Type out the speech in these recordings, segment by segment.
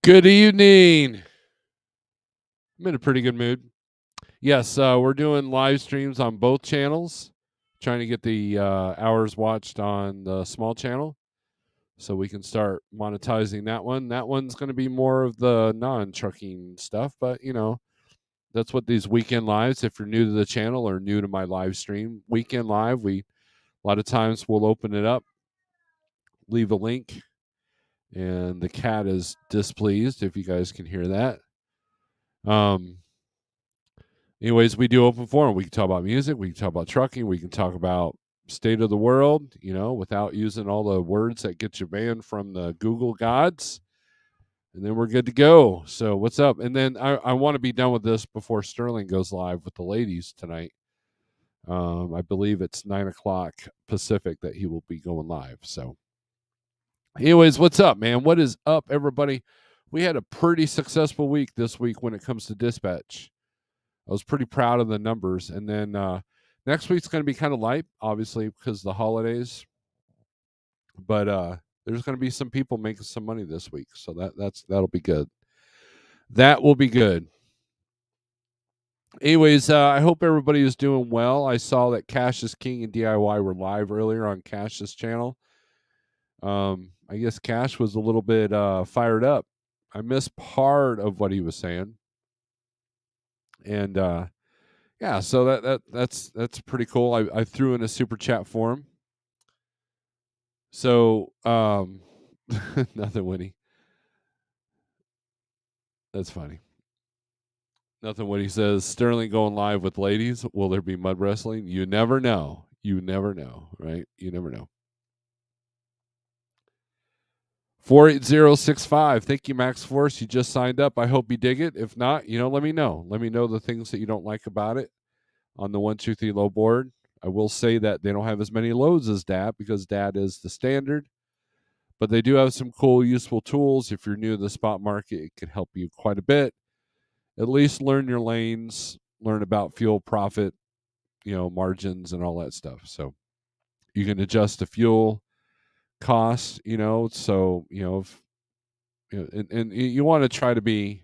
Good evening. I'm in a pretty good mood. Yes, we're doing live streams on both channels, trying to get the hours watched on the small channel so we can start monetizing that one. That one's going to be more of the non trucking stuff, but that's what these weekend lives, if you're new to the channel or new to my live stream, weekend live, a lot of times we'll open it up, leave a link, and the cat is displeased if you guys can hear that. Um, Anyways, we do open forum. We can talk about music. We can talk about trucking. We can talk about state of the world, without using all the words that get you banned from the Google gods. And then we're good to go. So what's up? And then I want to be done with this before Sterling goes live with the ladies tonight. I believe it's 9:00 Pacific that he will be going live. So anyways, what's up, man? What is up, everybody? We had a pretty successful week this week when it comes to dispatch. I was pretty proud of the numbers. And then next week's going to be kind of light, obviously, because of the holidays. But there's going to be some people making some money this week, so that'll be good. That will be good. Anyways, I hope everybody is doing well. I saw that Cash is King and DIY were live earlier on Cash's channel. I guess Cash was a little bit fired up. I missed part of what he was saying, and yeah, so that's pretty cool. I threw in a super chat for him. So nothing, Winnie. That's funny. Nothing. What he says, Sterling going live with ladies. Will there be mud wrestling? You never know. You never know, right? You never know. 48065. Thank you, Max Force. You just signed up. I hope you dig it. If not, let me know. Let me know the things that you don't like about it on the 123 low board. I will say that they don't have as many loads as DAT because DAT is the standard, but they do have some cool, useful tools. If you're new to the spot market, it could help you quite a bit. At least learn your lanes, learn about fuel profit, margins and all that stuff. So you can adjust the fuel costs, so if and you want to try to be,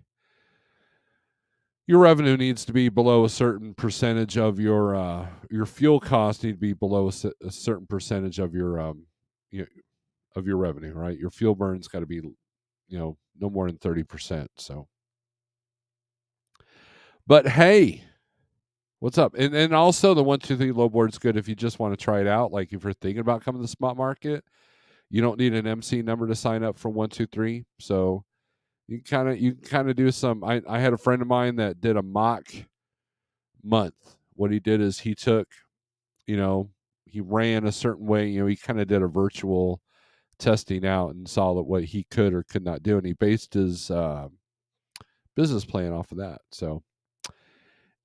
your revenue needs to be below a certain percentage of your fuel costs need to be below a certain percentage of your of your revenue, right? Your fuel burn's got to be no more than 30%. So, but hey, what's up? And also the 123 low board's good if you just want to try it out. Like if you're thinking about coming to the spot market, you don't need an MC number to sign up for 123. So you kind of do some. I had a friend of mine that did a mock month. What he did is he took, he ran a certain way. He kind of did a virtual testing out and saw that what he could or could not do, and he based his business plan off of that. So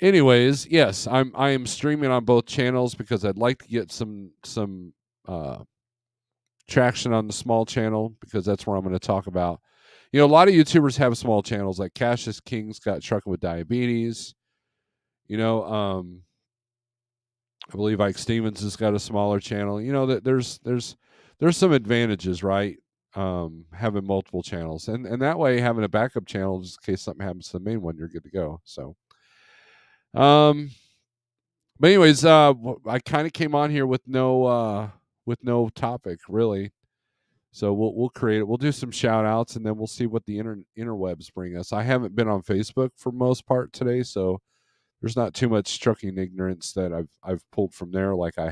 anyways, yes, I am streaming on both channels because I'd like to get some traction on the small channel, because that's where I'm going to talk about. A lot of YouTubers have small channels, like Cassius King's got Trucking with Diabetes. I believe Ike Stevens has got a smaller channel. That there's some advantages, right? Having multiple channels, and that way having a backup channel just in case something happens to the main one, you're good to go. So but anyways, I kind of came on here with no topic really. So we'll create it. We'll do some shout outs, and then we'll see what the interwebs bring us. I haven't been on Facebook for most part today, so there's not too much trucking ignorance that I've pulled from there like I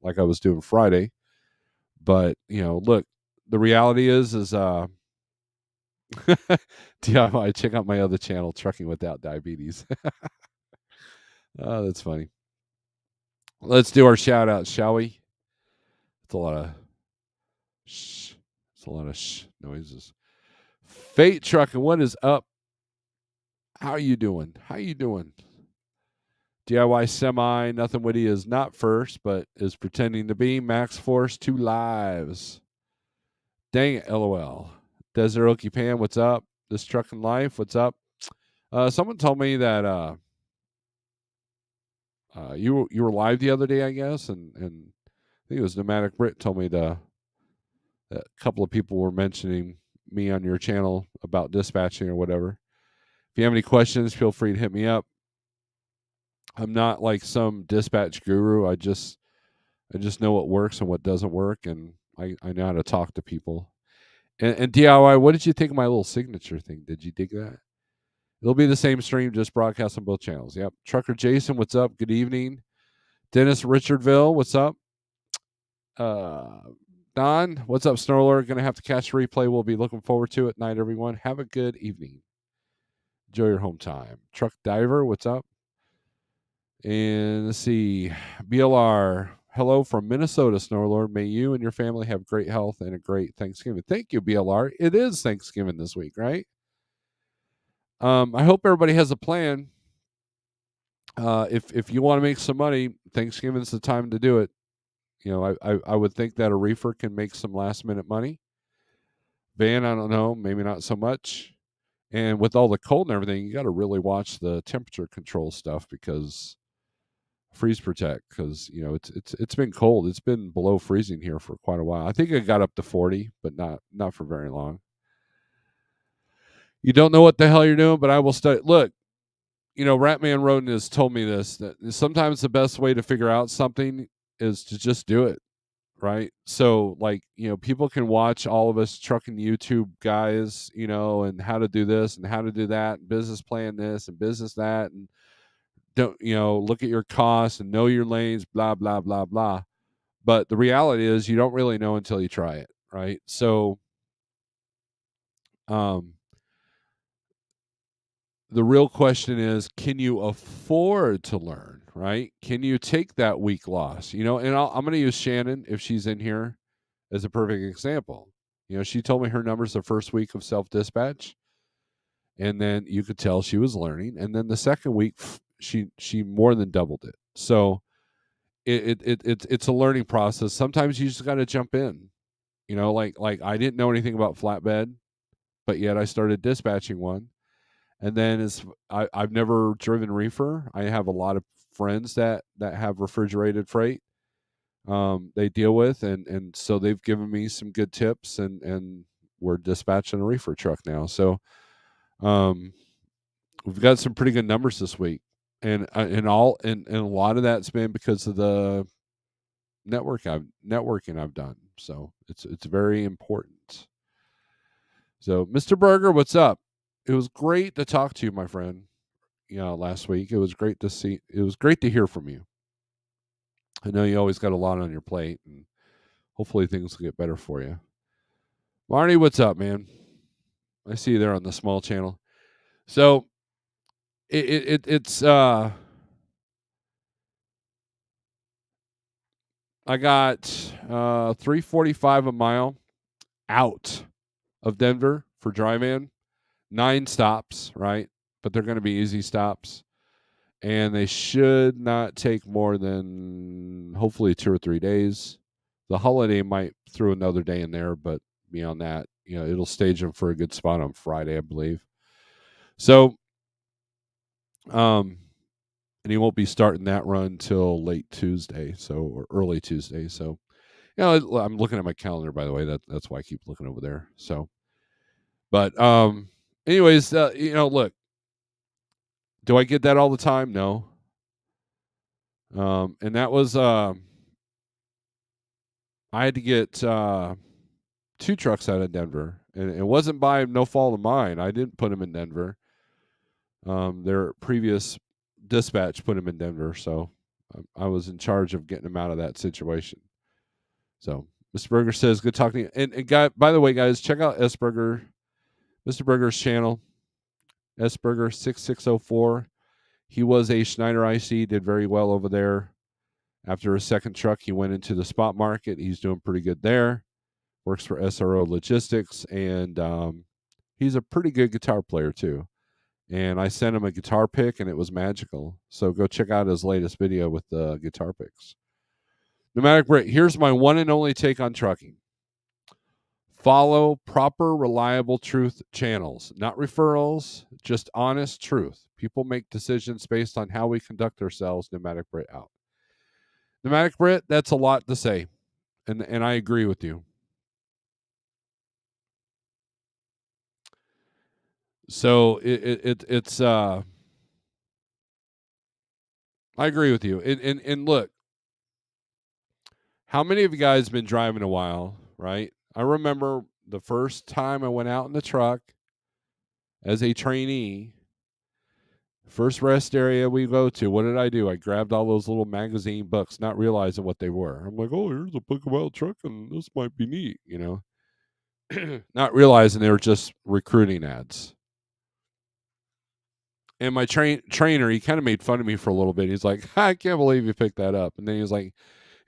was doing Friday. But look, the reality is DIY, check out my other channel, Trucking Without Diabetes. Oh, that's funny. Let's do our shout out, shall we? It's a lot of shh. It's a lot of shh noises. Fate Trucking, what is up? How you doing? How you doing? DIY Semi, Nothing Witty is not first, but is pretending to be. Max Force, 2 lives. Dang it, LOL. Desert Okie Pan, what's up? This Trucking Life, what's up? Someone told me that you were live the other day, I guess, and I think it was Pneumatic Brit told me a couple of people were mentioning me on your channel about dispatching or whatever. If you have any questions, feel free to hit me up. I'm not like some dispatch guru. I just know what works and what doesn't work, and I know how to talk to people. And DIY, what did you think of my little signature thing? Did you dig that? It'll be the same stream, just broadcast on both channels. Yep. Trucker Jason, what's up? Good evening. Dennis Richardville, what's up? Don, what's up, Snarler? Gonna have to catch replay. We'll be looking forward to it. Night, everyone. Have a good evening. Enjoy your home time. Truck Diver, what's up? And let's see. BLR, hello from Minnesota, Snowlord. May you and your family have great health and a great Thanksgiving. Thank you, BLR. It is Thanksgiving this week, right? I hope everybody has a plan. If you want to make some money, Thanksgiving's the time to do it. You know, I would think that a reefer can make some last minute money. Van, I don't know, maybe not so much. And with all the cold and everything, you got to really watch the temperature control stuff because freeze protect, because you know it's been cold. It's been below freezing here for quite a while. I think it got up to 40, but not for very long. You don't know what the hell you're doing, but I will study. Look, you know, Ratman Roden has told me this, that sometimes the best way to figure out something is to just do it, right? So, like, you know, people can watch all of us trucking YouTube guys, you know, and how to do this and how to do that, and business plan this and business that, and don't, you know, look at your costs and know your lanes, blah, blah, blah, blah. But the reality is you don't really know until you try it, right? So, the real question is, can you afford to learn, right? Can you take that week loss? You know, and I'm going to use Shannon, if she's in here, as a perfect example. You know, she told me her numbers the first week of self-dispatch, and then you could tell she was learning. And then the second week, she more than doubled it. So it's a learning process. Sometimes you just got to jump in. You know, like I didn't know anything about flatbed, but yet I started dispatching one. And then I've never driven reefer. I have a lot of friends that have refrigerated freight they deal with, and so they've given me some good tips, and we're dispatching a reefer truck now. So we've got some pretty good numbers this week, and a lot of that's been because of the networking I've done. So it's very important. So Mr. Berger, what's up? It was great to talk to you, my friend. You know, last week it was great to see. It was great to hear from you. I know you always got a lot on your plate, and hopefully things will get better for you. Marty, what's up, man? I see you there on the small channel. So it's I got 345 a mile out of Denver for dry van. 9 stops, right? But they're going to be easy stops, and they should not take more than hopefully 2 or 3 days. The holiday might throw another day in there, but beyond that, you know, it'll stage them for a good spot on Friday, I believe. So, and he won't be starting that run till late Tuesday, or early Tuesday. So, you know, I'm looking at my calendar, by the way. That's why I keep looking over there. So, but anyways, you know, look, do I get that all the time? No. And that was I had to get 2 trucks out of Denver, and it wasn't by no fault of mine. I didn't put them in Denver. Their previous dispatch put them in Denver, so I was in charge of getting them out of that situation. So Mr. Berger says, "Good talking to you." And guy, by the way, guys, check out S Berger, Mr. Berger's channel, S Berger 6604. He was a Schneider IC, did very well over there. After his second truck, he went into the spot market. He's doing pretty good there. Works for SRO Logistics, and he's a pretty good guitar player too. And I sent him a guitar pick, and it was magical. So go check out his latest video with the guitar picks. Pneumatic Brit, here's my one and only take on trucking. Follow proper, reliable truth channels, not referrals, just honest truth. People make decisions based on how we conduct ourselves. Pneumatic Brit out. Pneumatic Brit, that's a lot to say, and I agree with you. So it's I agree with you. And look, how many of you guys been driving a while, right? I remember the first time I went out in the truck as a trainee. First rest area we go to, what did I do? I grabbed all those little magazine books, not realizing what they were. I'm like, oh, here's a book about trucking. This might be neat, not realizing they were just recruiting ads. And my trainer, he kind of made fun of me for a little bit. He's like, I can't believe you picked that up. And then he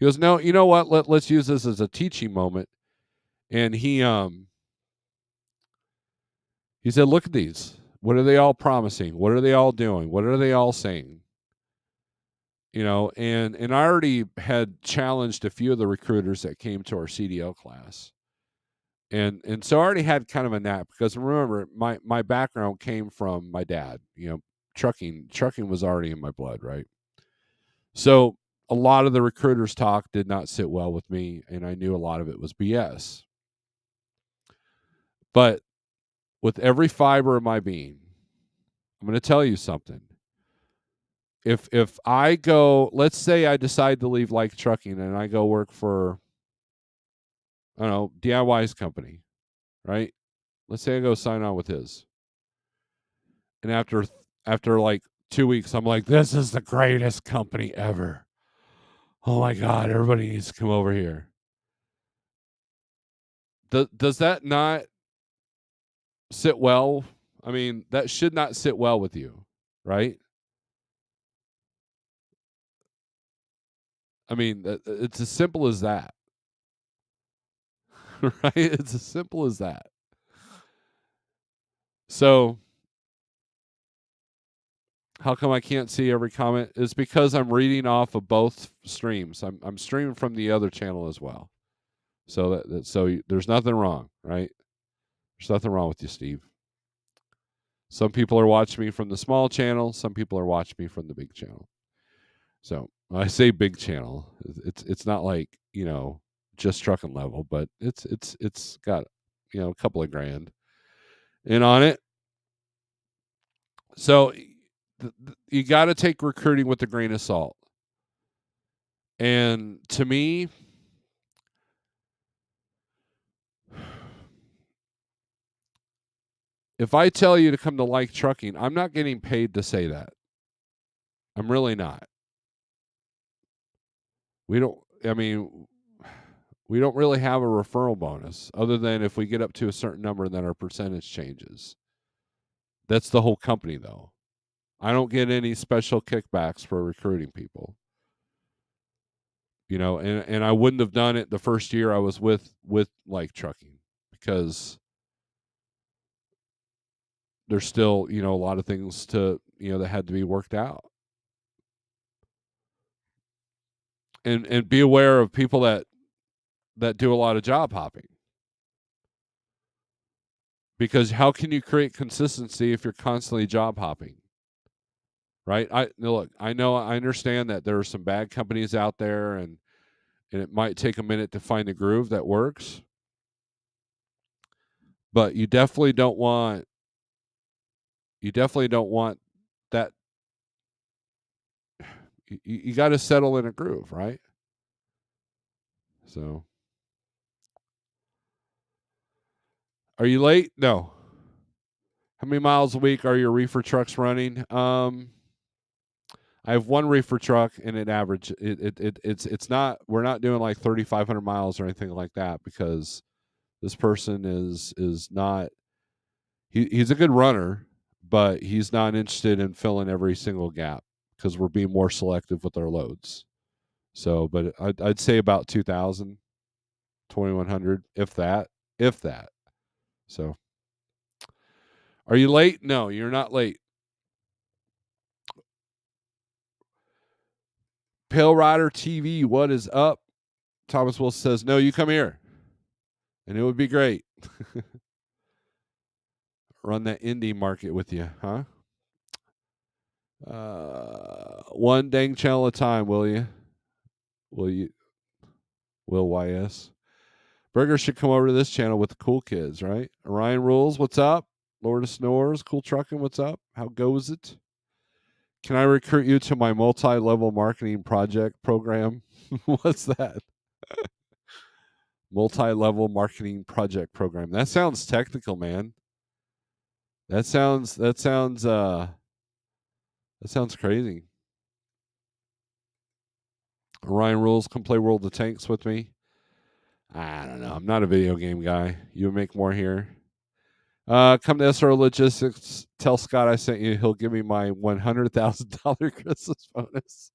goes, no, you know what? Let's use this as a teaching moment. And he said, look at these. What are they all promising? What are they all doing? What are they all saying? And I already had challenged a few of the recruiters that came to our CDL class. And so I already had kind of a knack, because remember, my background came from my dad. Trucking was already in my blood, right? So a lot of the recruiters' talk did not sit well with me, and I knew a lot of it was BS. But with every fiber of my being, I'm going to tell you something. If I go, let's say I decide to leave Like Trucking and I go work for, I don't know, DIY's company, right? Let's say I go sign on with his. And after like 2 weeks, I'm like, this is the greatest company ever. Oh my God, everybody needs to come over here. Does that not sit well? I mean, that should not sit well with you, right? I mean, it's as simple as that, right? It's as simple as that. So, how come I can't see every comment? It's because I'm reading off of both streams. I'm streaming from the other channel as well. So there's nothing wrong, right? There's nothing wrong with you, Steve. Some people are watching me from the small channel. Some people are watching me from the big channel. So when I say big channel, it's not like just trucking level, but it's got a couple of grand in on it. So you got to take recruiting with a grain of salt. And to me, if I tell you to come to Like Trucking, I'm not getting paid to say that. I'm really not. We don't really have a referral bonus, other than if we get up to a certain number, then our percentage changes. That's the whole company, though. I don't get any special kickbacks for recruiting people. And I wouldn't have done it the first year I was with Like Trucking, because there's still, a lot of things to, that had to be worked out. And be aware of people that do a lot of job hopping. Because how can you create consistency if you're constantly job hopping? Right? I understand that there are some bad companies out there, and it might take a minute to find a groove that works. But you definitely don't want that. You got to settle in a groove, right? So, are you late? No. How many miles a week are your reefer trucks running? I have one reefer truck, and it's not, we're not doing like 3,500 miles or anything like that, because this person is not, he's a good runner, but he's not interested in filling every single gap, because we're being more selective with our loads. So, but I'd say about 2,000, 2,100, if that. So, are you late? No, you're not late. Pale Rider TV, what is up? Thomas Wilson says, no, you come here, and it would be great. Run that indie market with you, huh? One dang channel at a time, will you? Will you? Will YS? Burger should come over to this channel with the cool kids, right? Ryan Rules, what's up? Lord of Snores, Cool Trucking, what's up? How goes it? Can I recruit you to my multi-level marketing project program? What's that? Multi-level marketing project program. That sounds technical, man. That sounds crazy. Ryan Rules, come play World of Tanks with me. I don't know. I'm not a video game guy. You make more here. Come to SRO Logistics. Tell Scott I sent you. He'll give me my $100,000 Christmas bonus.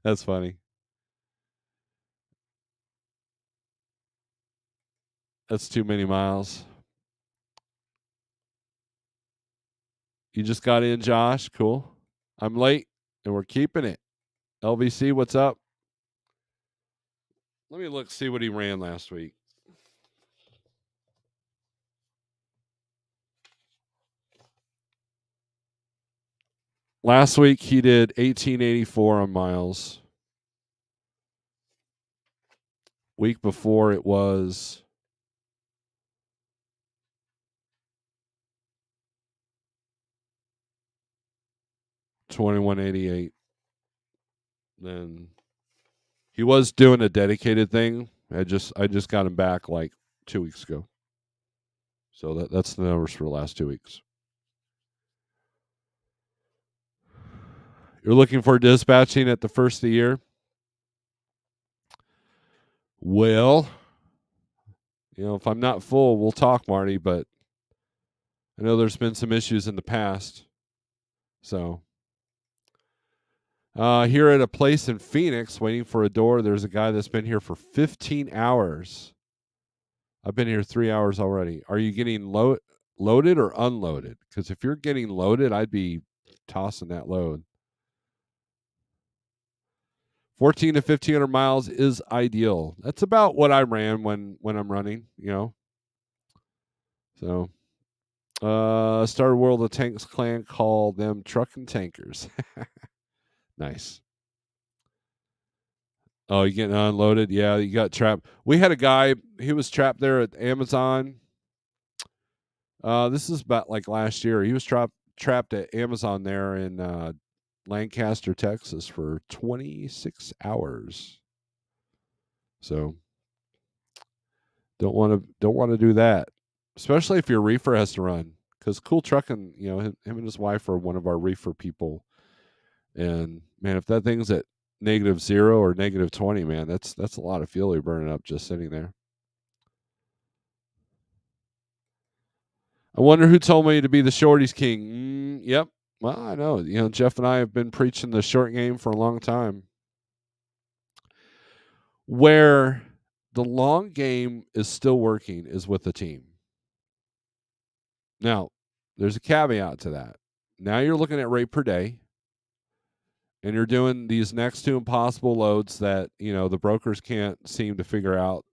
That's funny. That's too many miles. You just got in, Josh. Cool. I'm late, and we're keeping it. LVC, what's up? Let me look, see what he ran last week. Last week, he did 1884 on miles. Week before, it was 2188. Then he was doing a dedicated thing. I just got him back like 2 weeks ago. So that's the numbers for the last 2 weeks. You're looking for dispatching at the first of the year? Well, if I'm not full, we'll talk, Marty, but I know there's been some issues in the past. So here at a place in Phoenix, waiting for a door, there's a guy that's been here for 15 hours. I've been here 3 hours already. Are you getting loaded or unloaded? Because if you're getting loaded, I'd be tossing that load. 14 to 1,500 miles is ideal. That's about what I ran when I'm running, So, Star World of Tanks clan call them trucking tankers. Nice. Oh, you getting unloaded? Yeah, you got trapped. We had a guy, he was trapped there at Amazon. This is about like last year. He was trapped at Amazon there in Lancaster, Texas for 26 hours. So don't want to do that, especially if your reefer has to run. Because Cool Trucking, him and his wife are one of our reefer people. And man, if that thing's at -0 or -20, man, that's a lot of fuel you're burning up just sitting there. I wonder who told me to be the shorties king. Yep. Well, I know. Jeff and I have been preaching the short game for a long time. Where the long game is still working is with the team. Now, there's a caveat to that. Now you're looking at rate per day, and you're doing these next to impossible loads that, the brokers can't seem to figure out,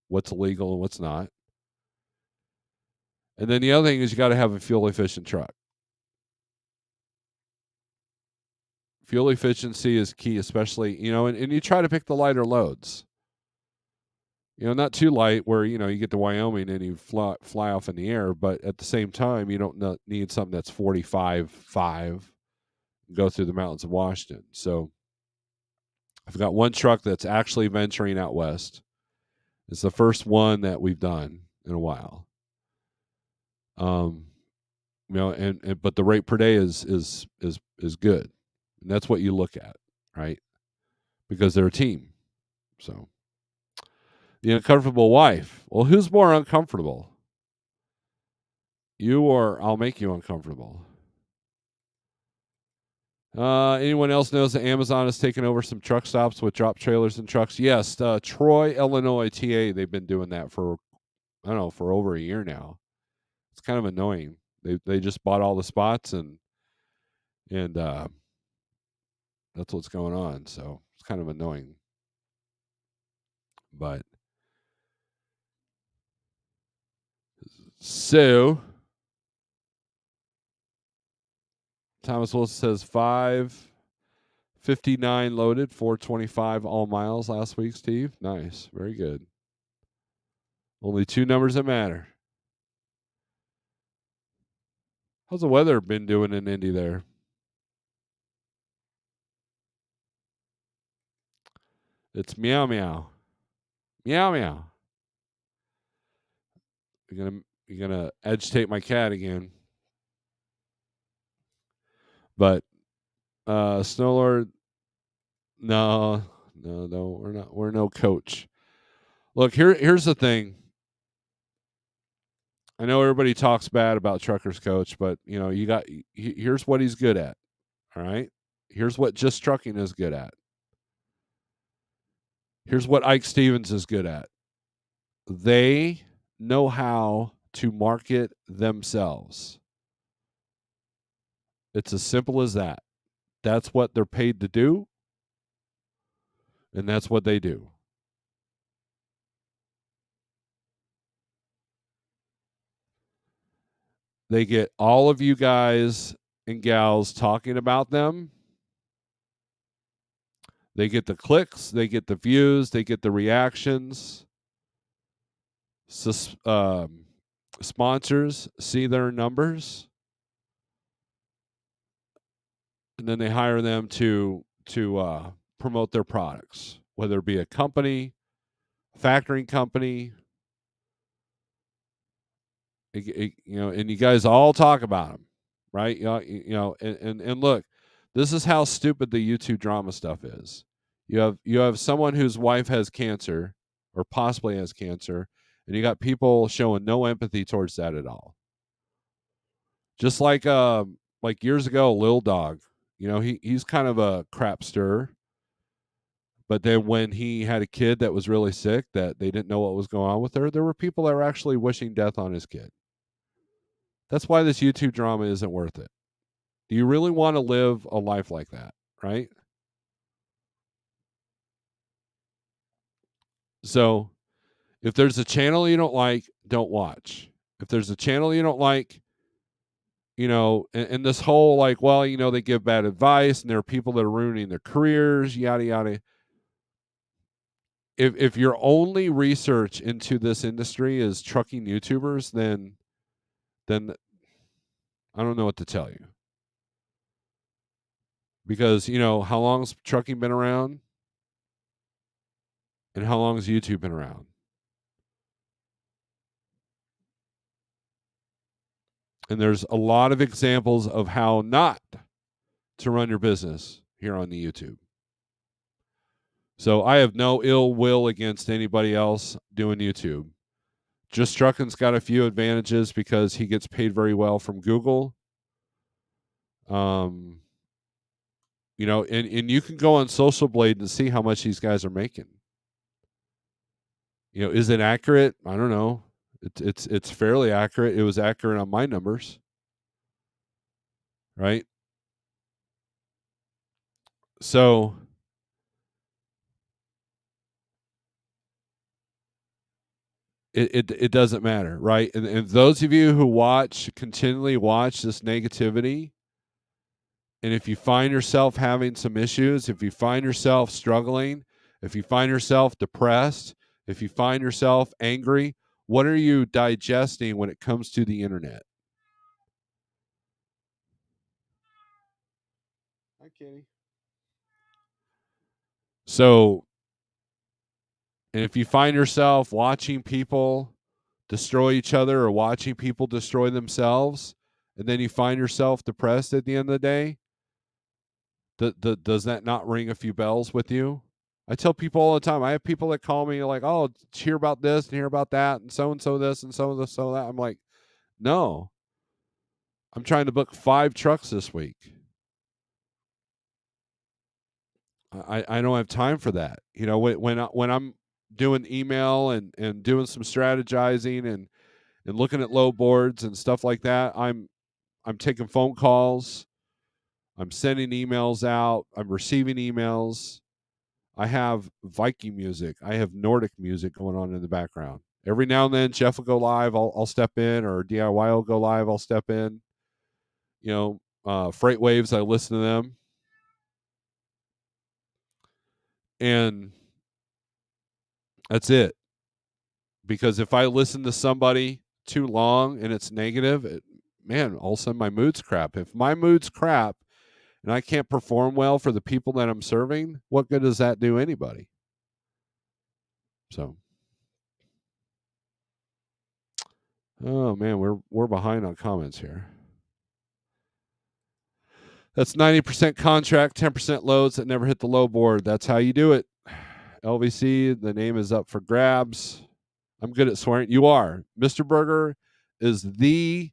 what's illegal and what's not. And then the other thing is you got to have a fuel efficient truck. Fuel efficiency is key, especially, and you try to pick the lighter loads. Not too light where, you get to Wyoming and you fly off in the air, but at the same time, you don't need something that's 45.5 go through the mountains of Washington. So I've got one truck that's actually venturing out west. It's the first one that we've done in a while. And but the rate per day is good. And that's what you look at, right? Because they're a team. So the uncomfortable wife. Well, who's more uncomfortable? You or I'll make you uncomfortable. Anyone else knows that Amazon has taken over some truck stops with drop trailers and trucks? Yes, Troy, Illinois, TA. They've been doing that for over a year now. It's kind of annoying. They just bought all the spots and that's what's going on. So it's kind of annoying. But so Thomas Wilson says 559 loaded, 425 all miles last week, Steve. Nice. Very good. Only two numbers that matter. How's the weather been doing in Indy there? It's meow meow. Meow meow. You're gonna agitate my cat again. But Snowlord, no, we're not. We're no coach. Look, here's the thing. I know everybody talks bad about Trucker's coach, but here's what he's good at. All right, here's what Just Trucking is good at. Here's what Ike Stevens is good at. They know how to market themselves. It's as simple as that. That's what they're paid to do, and that's what they do. They get all of you guys and gals talking about them. They get the clicks, they get the views, they get the reactions. Sponsors see their numbers, and then they hire them to promote their products, whether it be a company, factoring company. And you guys all talk about them, right? And look, this is how stupid the YouTube drama stuff is. You have someone whose wife has cancer or possibly has cancer, and you got people showing no empathy towards that at all. Just like years ago, Lil Dog, he's kind of a crap stirrer. But then when he had a kid that was really sick, that they didn't know what was going on with her, there were people that were actually wishing death on his kid. That's why this YouTube drama isn't worth it. Do you really want to live a life like that, right? So, if there's a channel you don't like, don't watch. If there's a channel you don't like, and this whole like, well, they give bad advice and there are people that are ruining their careers, yada yada. If your only research into this industry is trucking YouTubers, then I don't know what to tell you. Because, how long's trucking been around? And how long has YouTube been around? And there's a lot of examples of how not to run your business here on the YouTube. So I have no ill will against anybody else doing YouTube. Just Trucking's got a few advantages because he gets paid very well from Google. And you can go on Social Blade and see how much these guys are making. Is it accurate? I don't know. It's fairly accurate. It was accurate on my numbers. Right? So it doesn't matter, right? And those of you who continually watch this negativity, and if you find yourself having some issues, if you find yourself struggling, if you find yourself depressed, if you find yourself angry, what are you digesting when it comes to the internet? Hi, Kitty. So, and if you find yourself watching people destroy each other or watching people destroy themselves, and then you find yourself depressed at the end of the day, does that not ring a few bells with you? I tell people all the time. I have people that call me like, "Oh, hear about this and hear about that, and so this and so this, so that." I'm like, "No, I'm trying to book 5 trucks this week. I don't have time for that. When I'm doing email and doing some strategizing and looking at load boards and stuff like that, I'm taking phone calls, I'm sending emails out, I'm receiving emails. I have Viking music, I have Nordic music going on in the background. Every now and then, Jeff will go live, I'll step in, or DIY will go live, I'll step in. Freight Waves, I listen to them. And that's it. Because if I listen to somebody too long and it's negative, man, all of a sudden my mood's crap. If my mood's crap and I can't perform well for the people that I'm serving, what good does that do anybody? So, oh man, we're behind on comments here. That's 90% contract, 10% loads that never hit the low board. That's how you do it. LVC, the name is up for grabs. I'm good at swearing. You are. Mr. Berger is the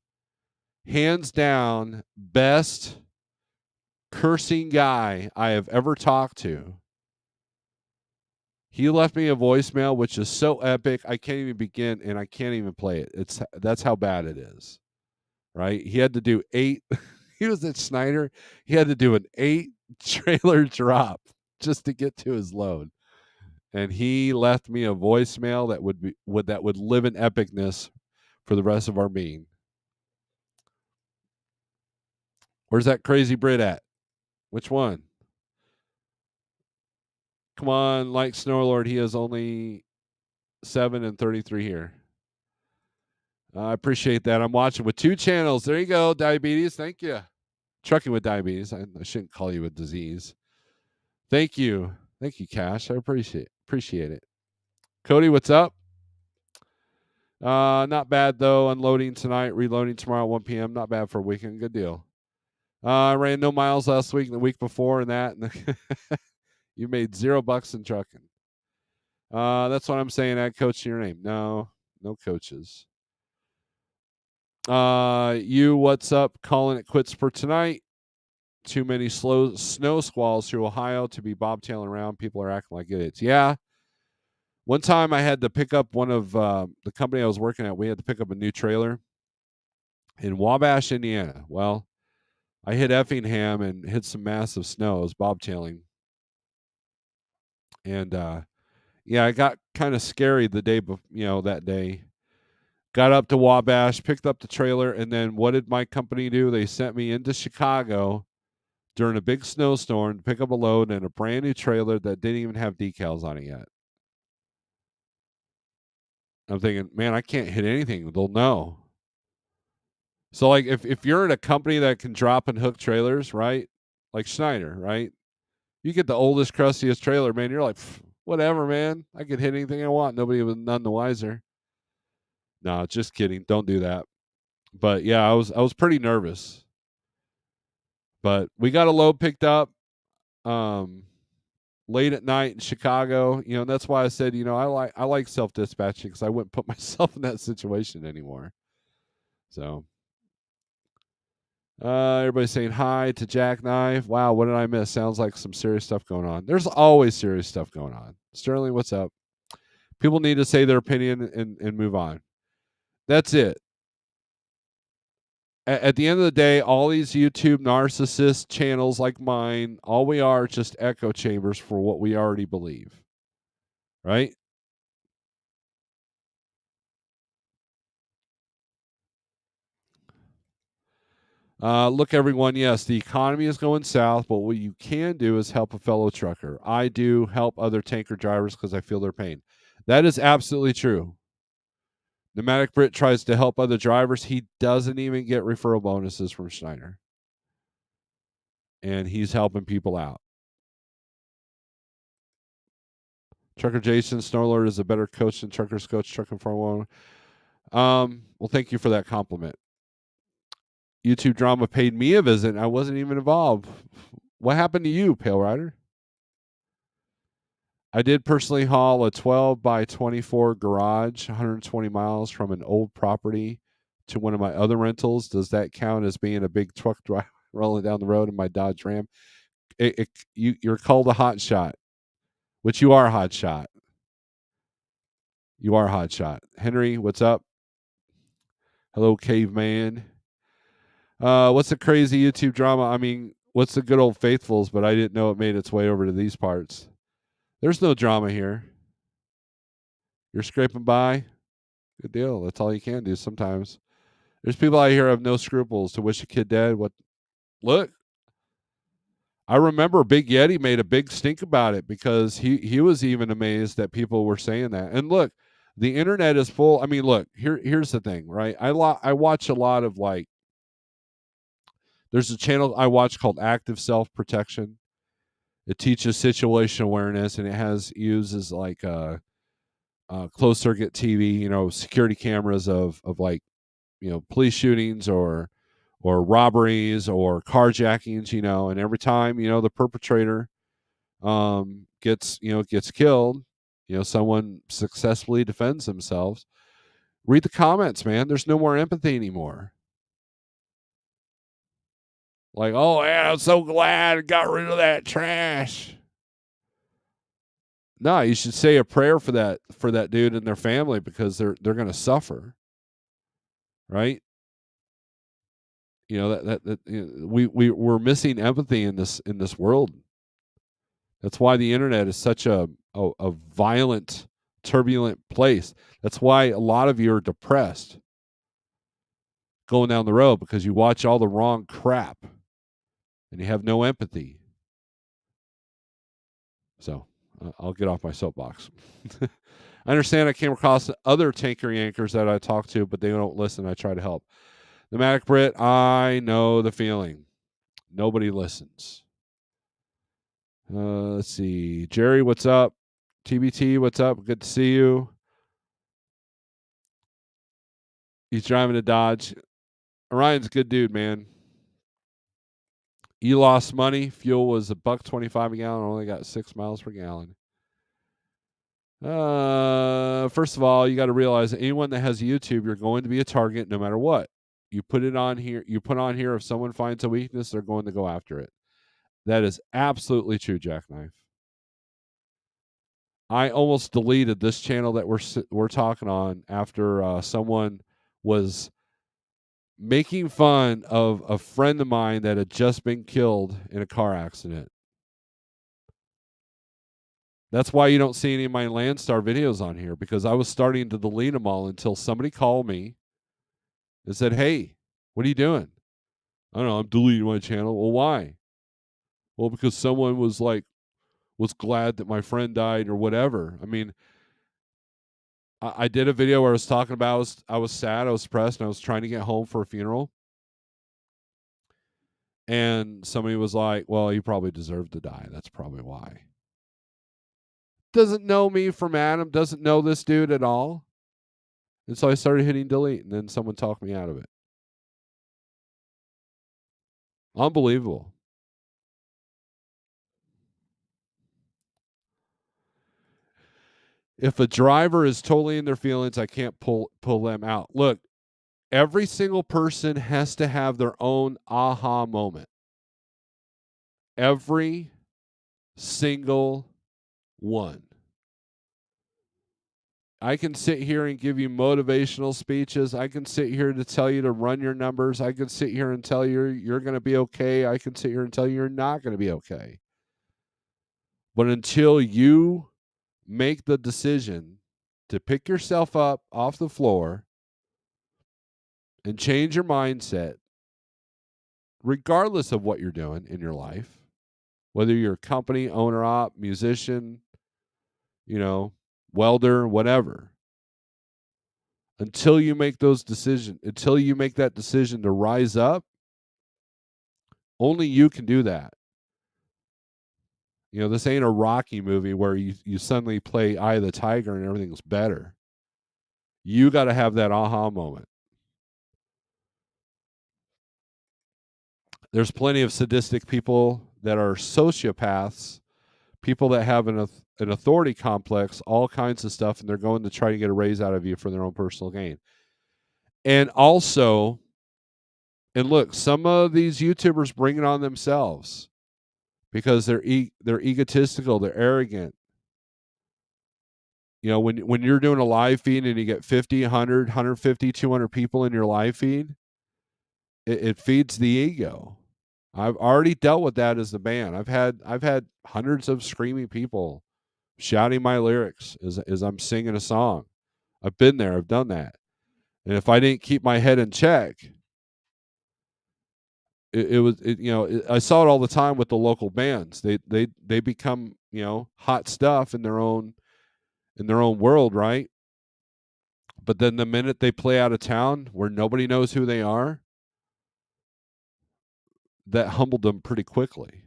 hands down best cursing guy I have ever talked to. He left me a voicemail which is so epic I can't even begin and I can't even play it. That's how bad it is. Right? He had to do 8 he was at Schneider. He had to do an 8 trailer drop just to get to his load. And he left me a voicemail that would live in epicness for the rest of our being. Where's that crazy Brit at? Which one? Come on, like Snowlord, he has only 7 and 33 here. I appreciate that. I'm watching with 2 channels. There you go, diabetes. Thank you. Trucking with diabetes. I shouldn't call you a disease. Thank you. Thank you, Cash. I appreciate it. Cody, what's up? Not bad, though. Unloading tonight, reloading tomorrow at 1 p.m. Not bad for a weekend. Good deal. I ran no miles last week and the week before and that. And you made $0 in trucking. That's what I'm saying. Add coach to your name. No coaches. What's up? Calling it quits for tonight. Too many snow squalls through Ohio to be bobtailing around. People are acting like idiots. Yeah. One time I had to pick up one of the company I was working at. We had to pick up a new trailer in Wabash, Indiana. Well, I hit Effingham and hit some massive snow. It was bobtailing. And yeah, I got kind of scary the day that day. Got up to Wabash, picked up the trailer, and then what did my company do? They sent me into Chicago during a big snowstorm to pick up a load in a brand new trailer that didn't even have decals on it yet. I'm thinking, man, I can't hit anything. They'll know. So like if you're in a company that can drop and hook trailers, right? Like Schneider, right? You get the oldest, crustiest trailer, man. You're like, whatever, man. I could hit anything I want. Nobody was none the wiser. No, just kidding. Don't do that. But yeah, I was pretty nervous. But we got a load picked up late at night in Chicago. That's why I said, I like self-dispatching because I wouldn't put myself in that situation anymore. So everybody's saying hi to Jackknife. Wow, what did I miss? Sounds like some serious stuff going on. There's always serious stuff going on. Sterling, what's up? People need to say their opinion and move on. That's it. At the end of the day, all these YouTube narcissist channels like mine, all we are just echo chambers for what we already believe. Right? Look, everyone, yes, the economy is going south, but what you can do is help a fellow trucker. I do help other tanker drivers because I feel their pain. That is absolutely true. Pneumatic Brit tries to help other drivers. He doesn't even get referral bonuses from Schneider. And he's helping people out. Trucker Jason Snowlord is a better coach than Trucker's Coach, Trucking for One. Well, thank you for that compliment. YouTube Drama paid me a visit. I wasn't even involved. What happened to you, Pale Rider? I did personally haul a 12 by 24 garage 120 miles from an old property to one of my other rentals. Does that count as being a big truck driver rolling down the road in my Dodge Ram? You're called a hot shot, which you are a hot shot. You are a hot shot. Henry, what's up? Hello, caveman. What's the crazy YouTube drama? I mean, what's the good old faithfuls, but I didn't know it made its way over to these parts. There's no drama here. You're scraping by. Good deal. That's all you can do sometimes. There's people out here who have no scruples to wish a kid dead. Look, I remember Big Yeti made a big stink about it because he was even amazed that people were saying that. And look, the internet is full. I mean, look, here's the thing, right? I watch a lot of like There's a channel I watch called Active Self Protection. It teaches situation awareness, and it uses like closed circuit TV, security cameras of like police shootings or robberies or carjackings, and every time the perpetrator gets killed, someone successfully defends themselves. Read the comments, man. There's no more empathy anymore. Like, oh man, I'm so glad I got rid of that trash. No, you should say a prayer for that dude and their family, because they're going to suffer, right? We're missing empathy in this world. That's why the internet is such a violent, turbulent place. That's why a lot of you are depressed going down the road, because you watch all the wrong crap and you have no empathy. So I'll get off my soapbox. I understand I came across other tanker yankers that I talk to, but they don't listen. I try to help. The Matic Brit, I know the feeling. Nobody listens. Let's see. Jerry, what's up? TBT, what's up? Good to see you. He's driving a Dodge. Orion's a good dude, man. You lost money. Fuel was $1.25 a gallon. Only got 6 miles per gallon. First of all, you got to realize that anyone that has YouTube, you're going to be a target no matter what. You put it on here. You put on here. If someone finds a weakness, they're going to go after it. That is absolutely true, Jackknife. I almost deleted this channel that we're talking on after someone was making fun of a friend of mine that had just been killed in a car accident. That's why you don't see any of my Landstar videos on here, because I was starting to delete them all until somebody called me and said, "Hey, what are you doing?" I don't know, I'm deleting my channel. Well, why? Well, because someone was glad that my friend died or whatever. I mean, I did a video where I was talking about I was sad, I was depressed, and I was trying to get home for a funeral. And somebody was like, "Well, he probably deserved to die. That's probably why." Doesn't know me from Adam, doesn't know this dude at all. And so I started hitting delete, and then someone talked me out of it. Unbelievable. If a driver is totally in their feelings, I can't pull them out. Look, every single person has to have their own aha moment. Every single one. I can sit here and give you motivational speeches. I can sit here to tell you to run your numbers. I can sit here and tell you you're going to be okay. I can sit here and tell you you're not going to be okay. But until you make the decision to pick yourself up off the floor and change your mindset, regardless of what you're doing in your life, whether you're a company, owner, op, musician, welder, whatever, until you make that decision to rise up, only you can do that. This ain't a Rocky movie where you suddenly play Eye of the Tiger and everything's better. You got to have that aha moment. There's plenty of sadistic people that are sociopaths, people that have an authority complex, all kinds of stuff, and they're going to try to get a raise out of you for their own personal gain. And also, and look, some of these YouTubers bring it on themselves because they're egotistical, they're arrogant. When you're doing a live feed and you get 50, 100, 150, 200 people in your live feed, it feeds the ego. I've already dealt with that as the band. I've had hundreds of screaming people shouting my lyrics as I'm singing a song. I've been there. I've done that. And if I didn't keep my head in check, I saw it all the time with the local bands. They become, hot stuff in their own world, right? But then the minute they play out of town where nobody knows who they are, that humbled them pretty quickly.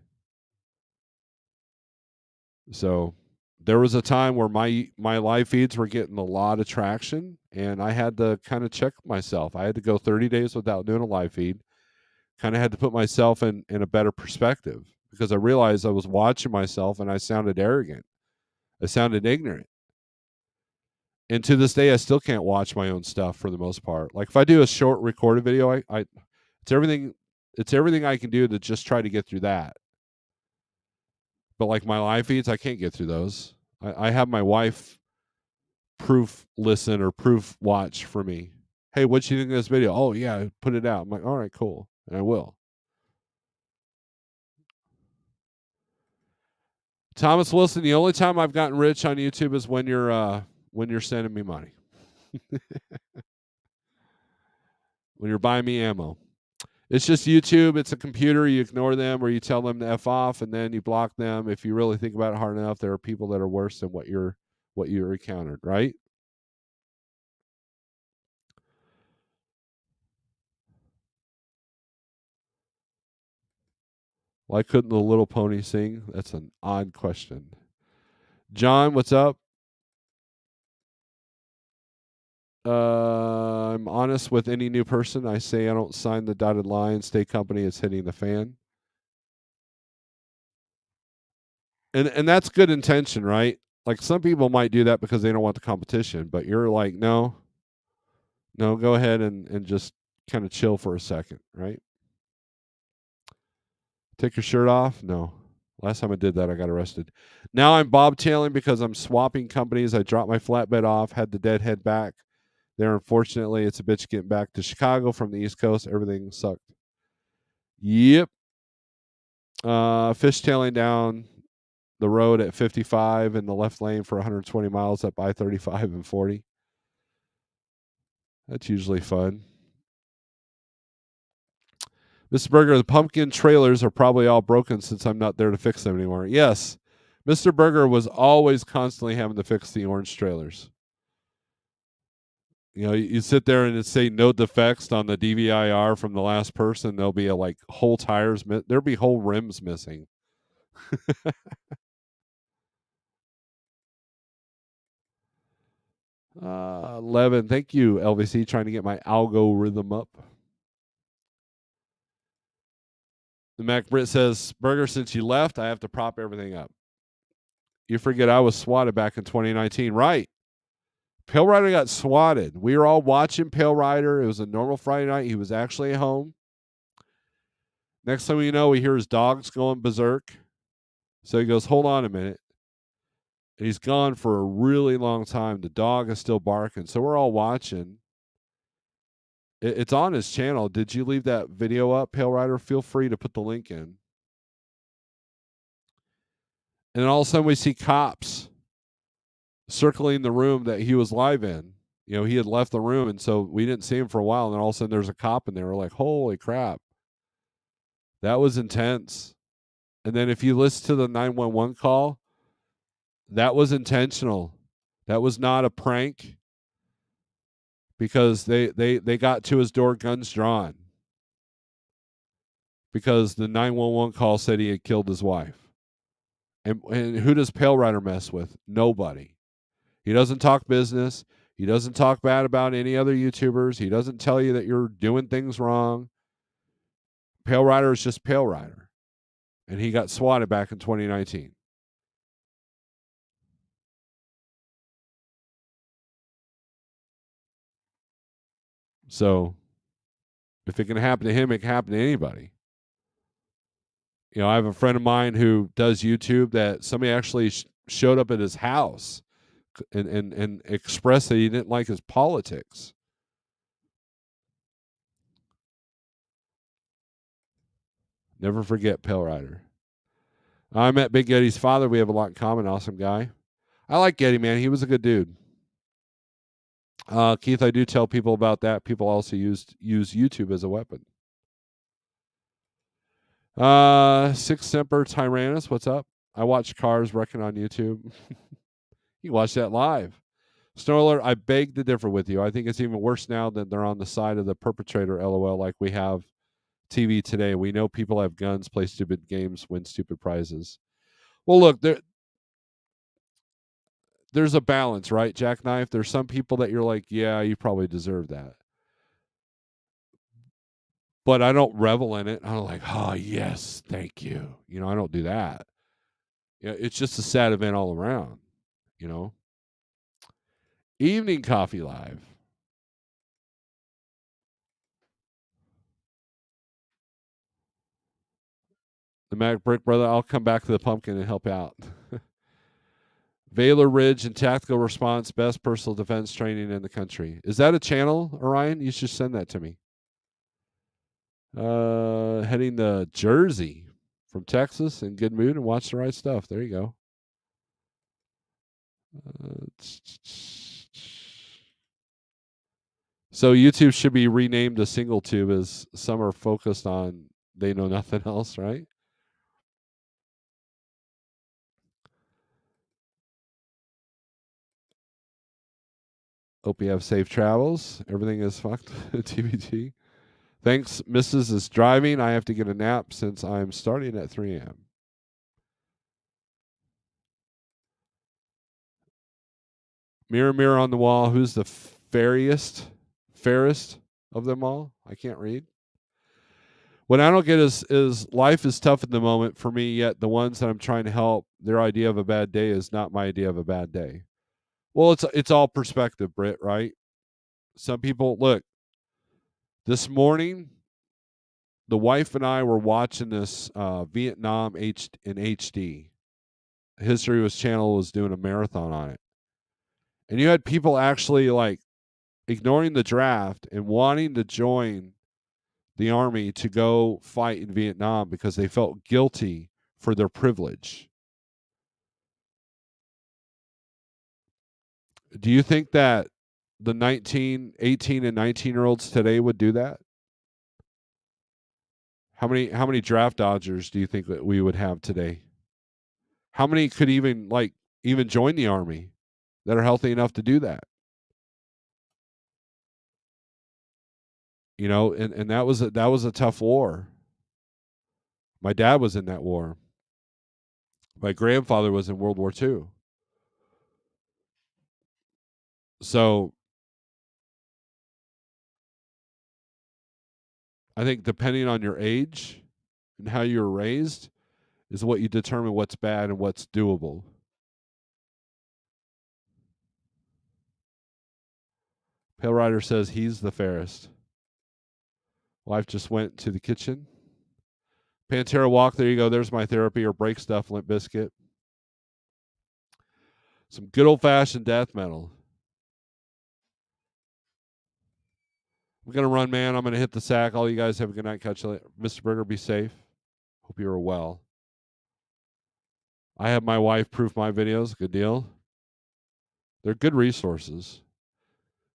So there was a time where my live feeds were getting a lot of traction, and I had to kind of check myself. I had to go 30 days without doing a live feed. Kind of had to put myself in a better perspective, because I realized I was watching myself and I sounded arrogant. I sounded ignorant. And to this day, I still can't watch my own stuff for the most part. Like if I do a short recorded video, it's everything I can do to just try to get through that. But like my live feeds, I can't get through those. I have my wife proof listen or proof watch for me. Hey, what you think of this video? Oh yeah, put it out. I'm like, all right, cool, and I will. Thomas Wilson, the only time I've gotten rich on YouTube is when you're sending me money. When you're buying me ammo. It's just YouTube, it's a computer, you ignore them or you tell them to F off and then you block them. If you really think about it hard enough, there are people that are worse than what you're encountered, right? Why couldn't the little pony sing? That's an odd question. John, what's up? I'm honest with any new person. I say I don't sign the dotted line. Stay company is hitting the fan. And that's good intention, right? Like some people might do that because they don't want the competition, but you're like, no, go ahead and just kind of chill for a second, right? Take your shirt off? No. Last time I did that, I got arrested. Now I'm bobtailing because I'm swapping companies. I dropped my flatbed off, had the deadhead back there. Unfortunately, it's a bitch getting back to Chicago from the East Coast. Everything sucked. Yep. Fishtailing down the road at 55 in the left lane for 120 miles up I-35 and 40. That's usually fun. Mr. Berger, the pumpkin trailers are probably all broken since I'm not there to fix them anymore. Yes. Mr. Berger was always constantly having to fix the orange trailers. You know, you sit there and it say no defects on the DVIR from the last person. There'll be like whole tires. There'll be whole rims missing. Levin, thank you, LVC, trying to get my algorithm up. The Mac Brit says, Berger, since you left, I have to prop everything up. You forget I was swatted back in 2019. Right. Pale Rider got swatted. We were all watching Pale Rider. It was a normal Friday night. He was actually at home. Next thing we know, we hear his dogs going berserk. So he goes, hold on a minute. And he's gone for a really long time. The dog is still barking. So we're all watching. It's on his channel. Did you leave that video up, Pale Rider? Feel free to put the link in. And then all of a sudden we see cops circling the room that he was live in. You know, he had left the room, and so we didn't see him for a while. And then all of a sudden there's a cop in there. We're like, holy crap. That was intense. And then if you listen to the 911 call, that was intentional. That was not a prank, because they got to his door, guns drawn, because the 911 call said he had killed his wife. And who does Pale Rider mess with? Nobody. He doesn't talk business. He doesn't talk bad about any other YouTubers. He doesn't tell you that you're doing things wrong. Pale Rider is just Pale Rider. And he got swatted back in 2019. So if it can happen to him, it can happen to anybody. You know, I have a friend of mine who does YouTube that somebody actually showed up at his house and expressed that he didn't like his politics. Never forget Pale Rider. I met Big Eddie's father. We have a lot in common. Awesome guy. I like Eddie, man. He was a good dude. Keith, I do tell people about that. People also use YouTube as a weapon. Six Semper Tyrannus, what's up? I watch cars wrecking on YouTube. You watch that live. Snorler, I beg to differ with you. I think it's even worse now that they're on the side of the perpetrator, LOL, like we have TV today. We know people have guns, play stupid games, win stupid prizes. Well, look, there's a balance, right, Jackknife? There's some people that you're like, yeah, you probably deserve that. But I don't revel in it. I'm like, oh, yes, thank you. I don't do that. Yeah, it's just a sad event all around, you know. Evening Coffee Live. The Mac Brick Brother, I'll come back to the pumpkin and help out. Valor Ridge and Tactical Response, best personal defense training in the country. Is that a channel, Orion? You should send that to me. Heading to Jersey from Texas in good mood and watch the right stuff. There you go. So YouTube should be renamed to Single Tube, as some are focused on they know nothing else, right? Hope you have safe travels. Everything is fucked. TBT. Thanks, Mrs. is driving. I have to get a nap since I'm starting at 3 a.m. Mirror, mirror on the wall. Who's the fairest of them all? I can't read. What I don't get is life is tough at the moment for me, yet the ones that I'm trying to help, their idea of a bad day is not my idea of a bad day. Well, it's all perspective, Britt, right? Some people look. This morning, the wife and I were watching this Vietnam in HD. History was Channel was doing a marathon on it, and you had people actually like ignoring the draft and wanting to join the army to go fight in Vietnam because they felt guilty for their privilege. Do you think that the 19, 18, and 19-year-olds today would do that? How many draft dodgers do you think that we would have today? How many could even join the army that are healthy enough to do that? And that was a tough war. My dad was in that war. My grandfather was in World War II. So I think depending on your age and how you were raised is what you determine what's bad and what's doable. Pale Rider says he's the fairest. Wife just went to the kitchen. Pantera Walk, there you go. There's my therapy, or break stuff, Limp Biscuit. Some good old fashioned death metal. I'm going to run, man. I'm going to hit the sack. All you guys have a good night. Catch you later. Mr. Berger, be safe. Hope you are well. I have my wife proof my videos. Good deal. They're good resources.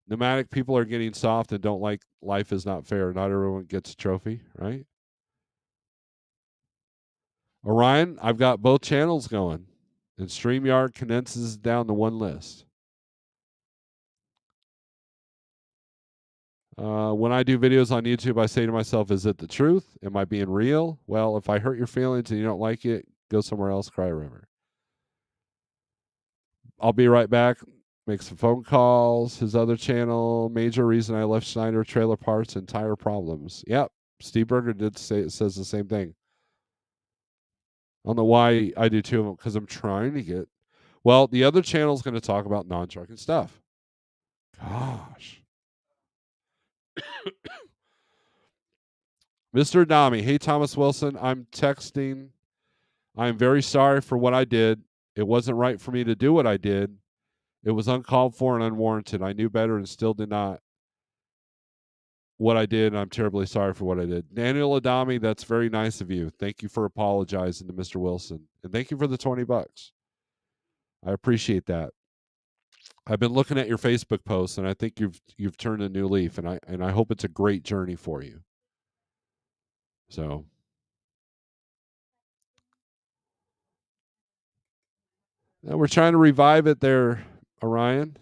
Nomadic people are getting soft and don't like life is not fair. Not everyone gets a trophy, right? Orion, I've got both channels going, and StreamYard condenses down to one list. When I do videos on YouTube, I say to myself, is it the truth? Am I being real? Well, if I hurt your feelings and you don't like it, go somewhere else, cry a river. I'll be right back. Make some phone calls. His other channel, major reason I left Schneider Trailer Parts and Tire Problems. Yep, Steve Berger says the same thing. I don't know why I do two of them, because I'm trying to get. Well, the other channel is going to talk about non-trucking stuff. Gosh. Mr. Adami, hey, Thomas Wilson, I'm texting. I'm very sorry for what I did. It wasn't right for me to do what I did. It was uncalled for and unwarranted. I knew better and still did not what I did, and I'm terribly sorry for what I did. Daniel Adami, that's very nice of you. Thank you for apologizing to Mr. Wilson. And thank you for the $20. I appreciate that. I've been looking at your Facebook posts, and I think you've turned a new leaf, and I hope it's a great journey for you. So we're trying to revive it there, Orion.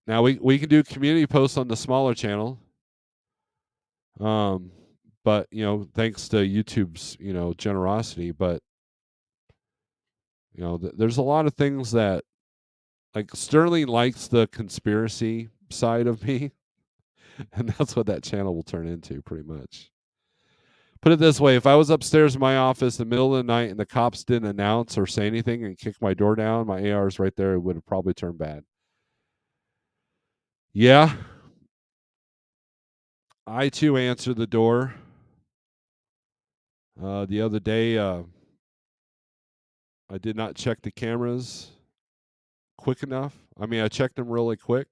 Now we can do community posts on the smaller channel. But thanks to YouTube's generosity, but there's a lot of things that, like, Sterling likes the conspiracy side of me, and that's what that channel will turn into pretty much. Put it this way, if I was upstairs in my office in the middle of the night and the cops didn't announce or say anything and kick my door down, my AR's right there, it would have probably turned bad. Yeah. I too answered the door. The other day, I did not check the cameras quick enough. I mean, I checked them really quick.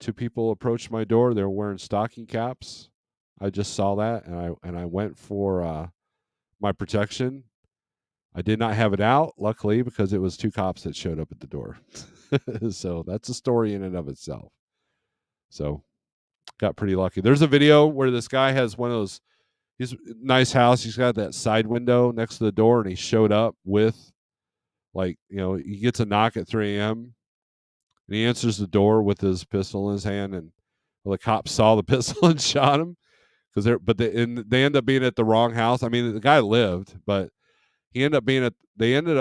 2 people approached my door. They were wearing stocking caps. I just saw that, and I went for my protection. I did not have it out, luckily, because it was 2 cops that showed up at the door. So that's a story in and of itself. So got pretty lucky. There's a video where this guy has one of those. He's nice house. He's got that side window next to the door, and he showed up with, like, he gets a knock at 3 a.m. and he answers the door with his pistol in his hand, and the cops saw the pistol and shot him because they end up being at the wrong house. I mean, the guy lived, but they ended up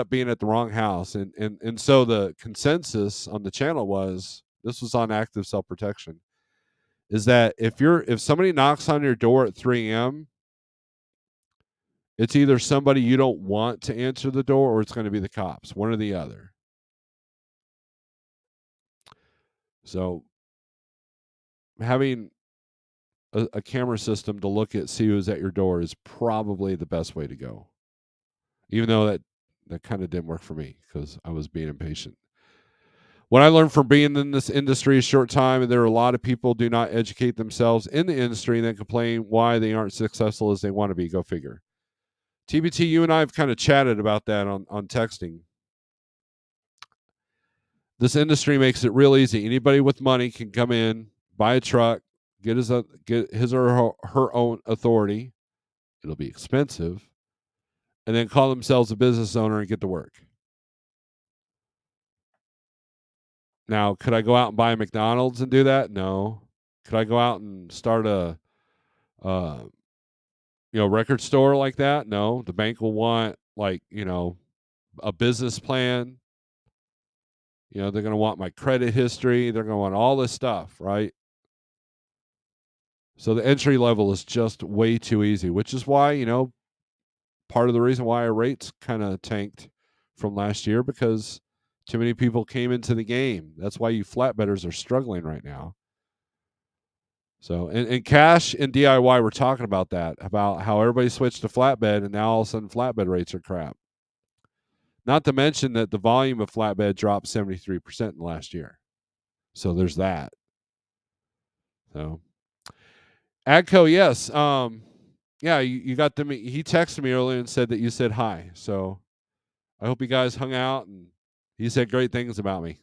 being at the wrong house, and so the consensus on the channel was, this was on active self-protection, is that if somebody knocks on your door at 3 a.m., it's either somebody you don't want to answer the door, or it's going to be the cops, one or the other. So having a camera system to look at, see who's at your door, is probably the best way to go. Even though that kind of didn't work for me because I was being impatient. What I learned from being in this industry a short time, and there are a lot of people do not educate themselves in the industry and then complain why they aren't successful as they want to be. Go figure. TBT, you and I have kind of chatted about that on her This industry makes it real easy. Anybody with money can come in, buy a truck, get his or her own authority. It'll be expensive, and then call themselves a business owner and get to work. Now, could I go out and buy a McDonald's and do that? No. Could I go out and start a record store like that? No. The bank will want, like, a business plan. They're going to want my credit history. They're going to want all this stuff, right? So the entry level is just way too easy, which is why, part of the reason why our rates kind of tanked from last year, because too many people came into the game. That's why you flatbedders are struggling right now. So, and cash and DIY, we're talking about that, about how everybody switched to flatbed, and now all of a sudden flatbed rates are crap. Not to mention that the volume of flatbed dropped 73% in the last year. So there's that. So Agco, yes. Yeah, you got them. He texted me earlier and said that you said hi. So I hope you guys hung out, and he said great things about me.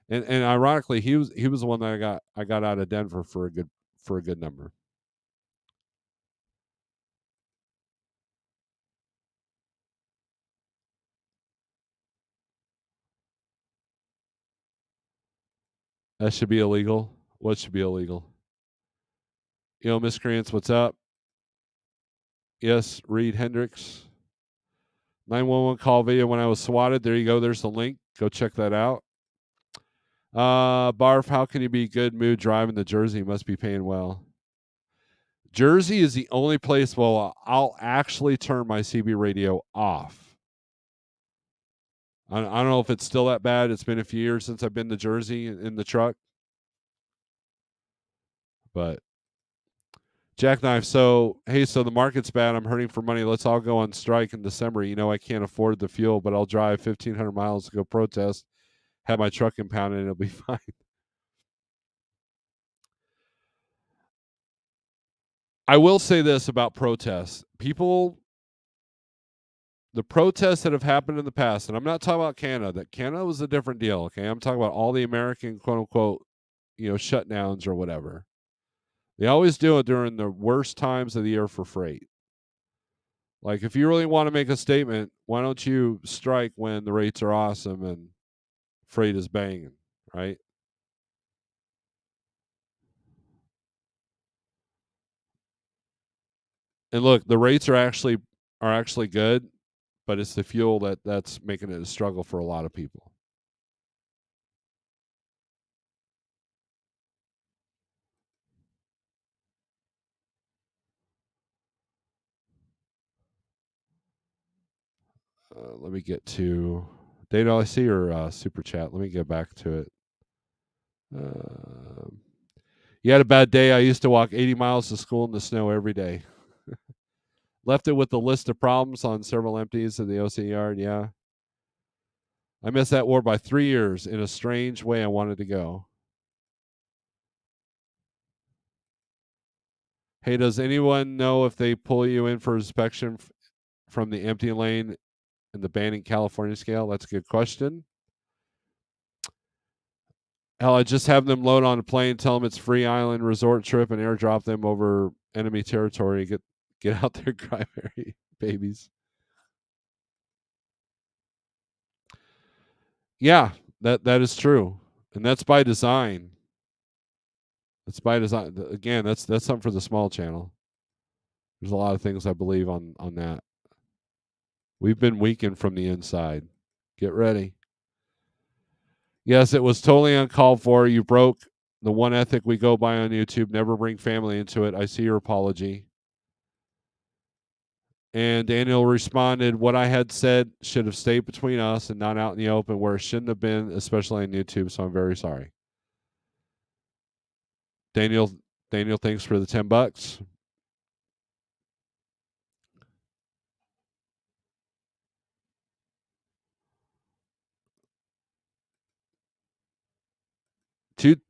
and ironically, he was the one that I got out of Denver for a good number. That should be illegal. What should be illegal? Miscreants, what's up? Yes, Reed Hendricks. 911 call video when I was swatted. There you go. There's the link. Go check that out. Barf, how can you be good mood driving to Jersey? You must be paying well. Jersey is the only place where I'll actually turn my CB radio off. I don't know if it's still that bad. It's been a few years since I've been to Jersey in the truck. But Jackknife, so the market's bad. I'm hurting for money. Let's all go on strike in December. I can't afford the fuel, but I'll drive 1,500 miles to go protest, have my truck impounded, and it'll be fine. I will say this about protests. The protests that have happened in the past, and I'm not talking about Canada. That Canada was a different deal, okay? I'm talking about all the American, quote unquote, shutdowns or whatever. They always do it during the worst times of the year for freight. Like, if you really want to make a statement, why don't you strike when the rates are awesome and freight is banging, right? And look, the rates are actually good, but it's the fuel that's making it a struggle for a lot of people. Let me get to data I see or super chat. Let me get back to it. You had a bad day. I used to walk 80 miles to school in the snow every day. Left it with a list of problems on several empties of the OC yard. Yeah. I missed that war by 3 years. In a strange way, I wanted to go. Hey, does anyone know if they pull you in for inspection from the empty lane in the Banning, California scale? That's a good question. Hell, I just have them load on a plane, tell them it's free island resort trip, and airdrop them over enemy territory. Get out there, cryberry babies. Yeah, that is true, and that's by design. That's by design. Again, that's something for the small channel. There's a lot of things I believe on that. We've been weakened from the inside. Get ready. Yes, it was totally uncalled for. You broke the one ethic we go by on YouTube. Never bring family into it. I see your apology. And Daniel responded, what I had said should have stayed between us and not out in the open where it shouldn't have been, especially on YouTube. So I'm very sorry. Daniel, thanks for the $10.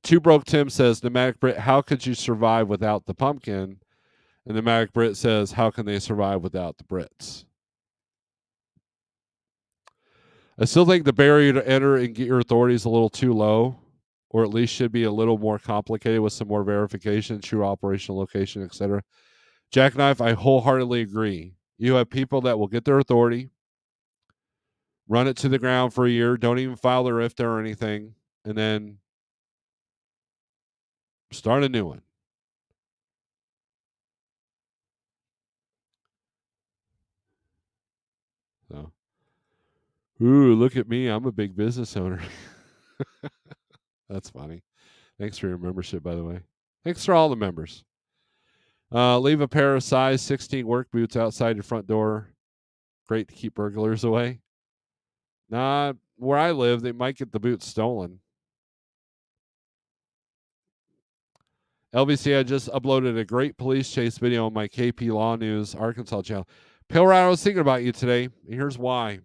Two Broke Tim says, Pneumatic Brit, how could you survive without the pumpkin? And Pneumatic Brit says, how can they survive without the Brits? I still think the barrier to enter and get your authority is a little too low, or at least should be a little more complicated with some more verification, true operational location, etc. Jackknife, I wholeheartedly agree. You have people that will get their authority, run it to the ground for a year, don't even file their IFTA or anything, and then start a new one. So, ooh, look at me. I'm a big business owner. That's funny. Thanks for your membership, by the way. Thanks for all the members. Leave a pair of size 16 work boots outside your front door. Great to keep burglars away. Nah, where I live, they might get the boots stolen. LBC, I just uploaded a great police chase video on my KP Law News Arkansas channel. Pilride, I was thinking about you today, and here's why.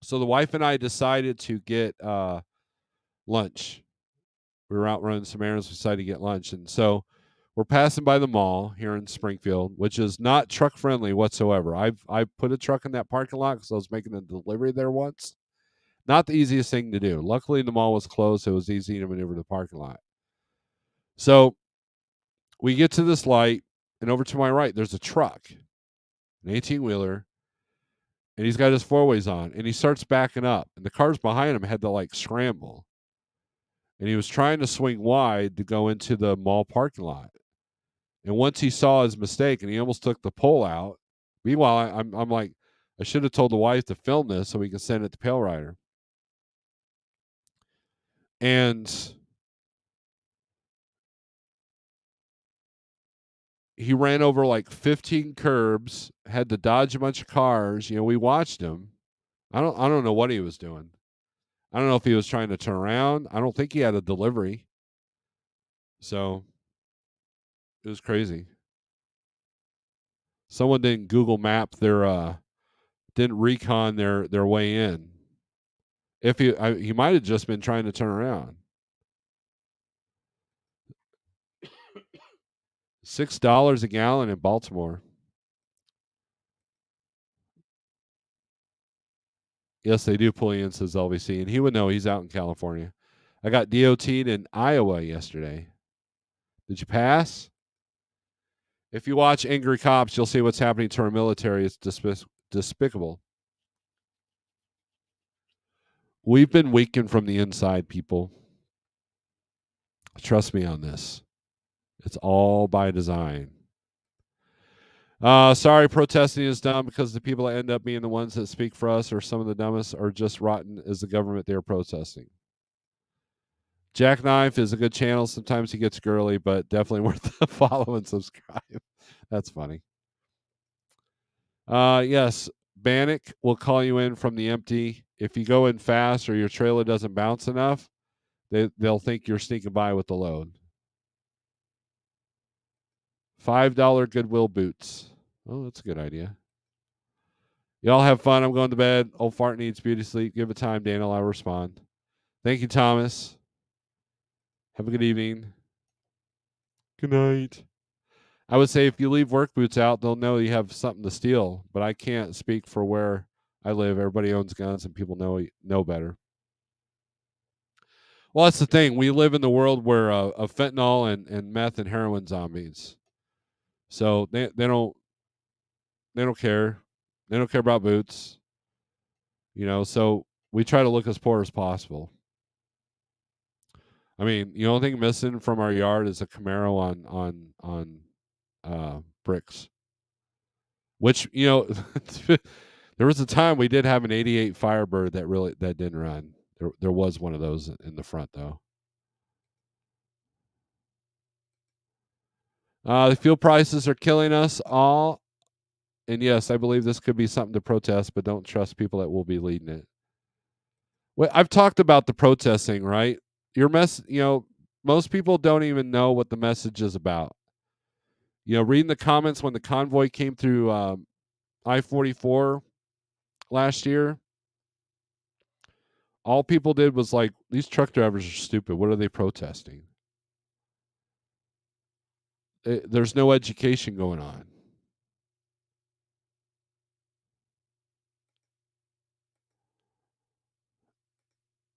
So the wife and I decided to get lunch. We were out running some errands. We decided to get lunch, and so we're passing by the mall here in Springfield, which is not truck friendly whatsoever. I've put a truck in that parking lot because I was making a delivery there once. Not the easiest thing to do. Luckily, the mall was closed, so it was easy to maneuver the parking lot. So we get to this light, and over to my right, there's a truck, an 18-wheeler, and he's got his four-ways on, and he starts backing up, and the cars behind him had to like scramble, and he was trying to swing wide to go into the mall parking lot. And once he saw his mistake, and he almost took the pole out. Meanwhile, I'm like, I should have told the wife to film this so we can send it to Pale Rider. And he ran over like 15 curbs, had to dodge a bunch of cars. You know, we watched him. I don't know what he was doing. I don't know if he was trying to turn around. I don't think he had a delivery. So it was crazy. Someone didn't Google Map their didn't recon their way in. If he might have just been trying to turn around. $6 a gallon in Baltimore. Yes, they do pull you in, says LVC, and he would know. He's out in California. I got DOT'd in Iowa yesterday. Did you pass? If you watch Angry Cops, you'll see what's happening to our military. It's despicable. We've been weakened from the inside, people. Trust me on this. It's all by design. Sorry, protesting is dumb because the people that end up being the ones that speak for us are some of the dumbest or just rotten as the government they're protesting. Jackknife is a good channel. Sometimes he gets girly, but definitely worth the follow and subscribe. That's funny. Yes, Bannock will call you in from the empty. If you go in fast or your trailer doesn't bounce enough, they'll think you're sneaking by with the load. $5 Goodwill boots. Oh, that's a good idea. Y'all have fun. I'm going to bed. Old fart needs beauty sleep. Give it time, Daniel. I'll respond. Thank you, Thomas. Have a good evening. Good night. I would say if you leave work boots out, they'll know you have something to steal. But I can't speak for where I live. Everybody owns guns, and people know better. Well, that's the thing. We live in the world where of fentanyl and meth and heroin zombies. So they don't care. They don't care about boots. So we try to look as poor as possible. I mean, the only thing missing from our yard is a Camaro on bricks. Which, there was a time we did have an 88 Firebird that didn't run. There was one of those in the front though. The fuel prices are killing us all. And yes, I believe this could be something to protest, but don't trust people that will be leading it. Well, I've talked about the protesting, right? Most people don't even know what the message is about. Reading the comments when the convoy came through I-44 last year, all people did was like, these truck drivers are stupid. What are they protesting? There's no education going on.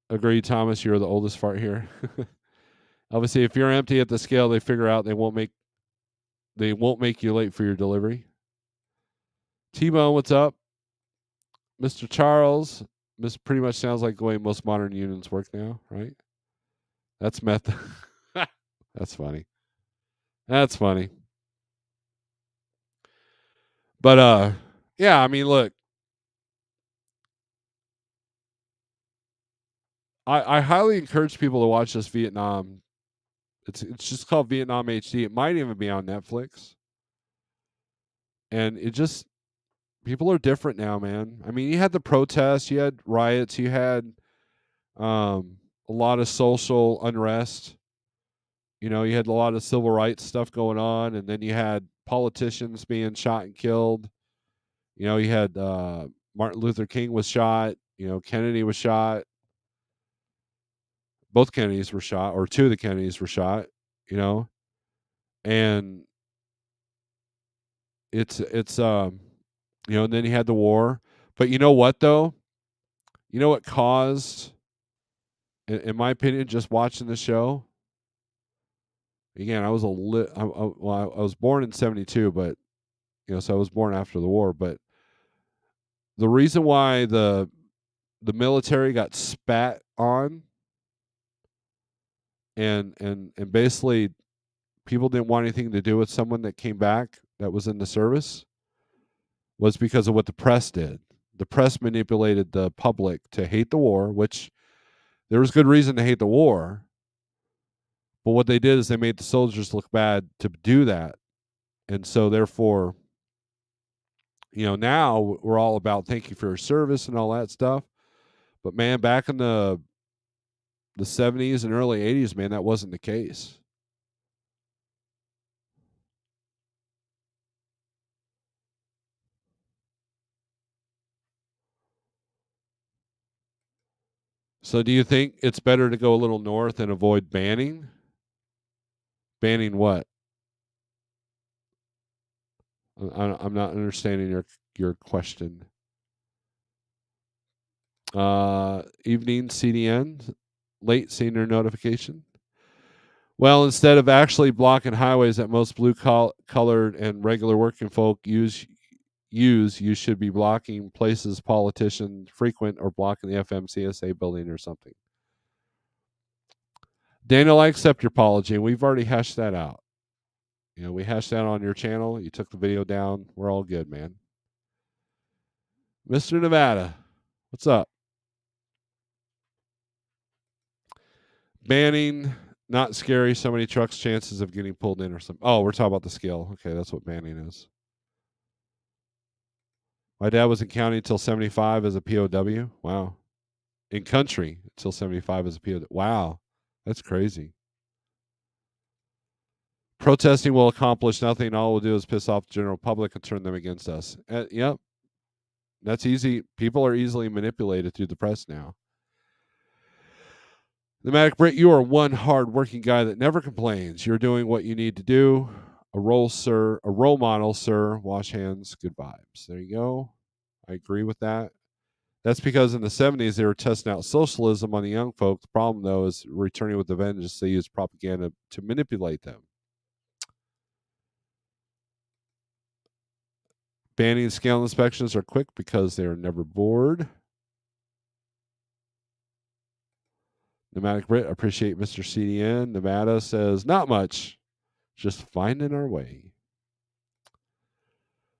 Agree, Thomas. You're the oldest fart here. Obviously, if you're empty at the scale, they figure out they won't make you late for your delivery. T-Bone, what's up? Mr. Charles. This pretty much sounds like the way most modern unions work now, right? That's meth. That's funny. That's funny. But yeah, I mean, look. I highly encourage people to watch this Vietnam. It's just called Vietnam HD. It might even be on Netflix. And people are different now, man. I mean, you had the protests, you had riots, you had a lot of social unrest. You had a lot of civil rights stuff going on, and then you had politicians being shot and killed. You had Martin Luther King was shot. Kennedy was shot. Both Kennedys were shot, or two of the Kennedys were shot. And it's and then you had the war. But you know what though? You know what caused, in my opinion, just watching the show. Again, I was I was born in 72, but so I was born after the war. But the reason why the military got spat on and basically people didn't want anything to do with someone that came back that was in the service was because of what the press did. The press manipulated the public to hate the war, which there was good reason to hate the war. But what they did is they made the soldiers look bad to do that. And so therefore, now we're all about thank you for your service and all that stuff. But man, back in the 70s and early 80s, man, that wasn't the case. So do you think it's better to go a little north and avoid banning? Banning what? I'm not understanding your question. Evening CDN, late senior notification. Well, instead of actually blocking highways that most blue colored and regular working folk use, use, you should be blocking places politicians frequent or blocking the FMCSA building or something. Daniel, I accept your apology, and we've already hashed that out. We hashed that on your channel. You took the video down. We're all good, man. Mr. Nevada, what's up? Banning, not scary. So many trucks, chances of getting pulled in or something. Oh, we're talking about the scale. Okay, that's what banning is. My dad was in county until 75 as a POW. Wow. In country until 75 as a POW. Wow. That's crazy. Protesting will accomplish nothing. All it will do is piss off the general public and turn them against us. Yep. That's easy. People are easily manipulated through the press now. The Matic Brit, you are one hard-working guy that never complains. You're doing what you need to do. A role model, sir. Wash hands. Good vibes. There you go. I agree with that. That's because in the 70s, they were testing out socialism on the young folk. The problem, though, is returning with the vengeance. They use propaganda to manipulate them. Banning scale inspections are quick because they are never bored. Pneumatic Brit, appreciate Mr. CDN. Nevada says, not much. Just finding our way.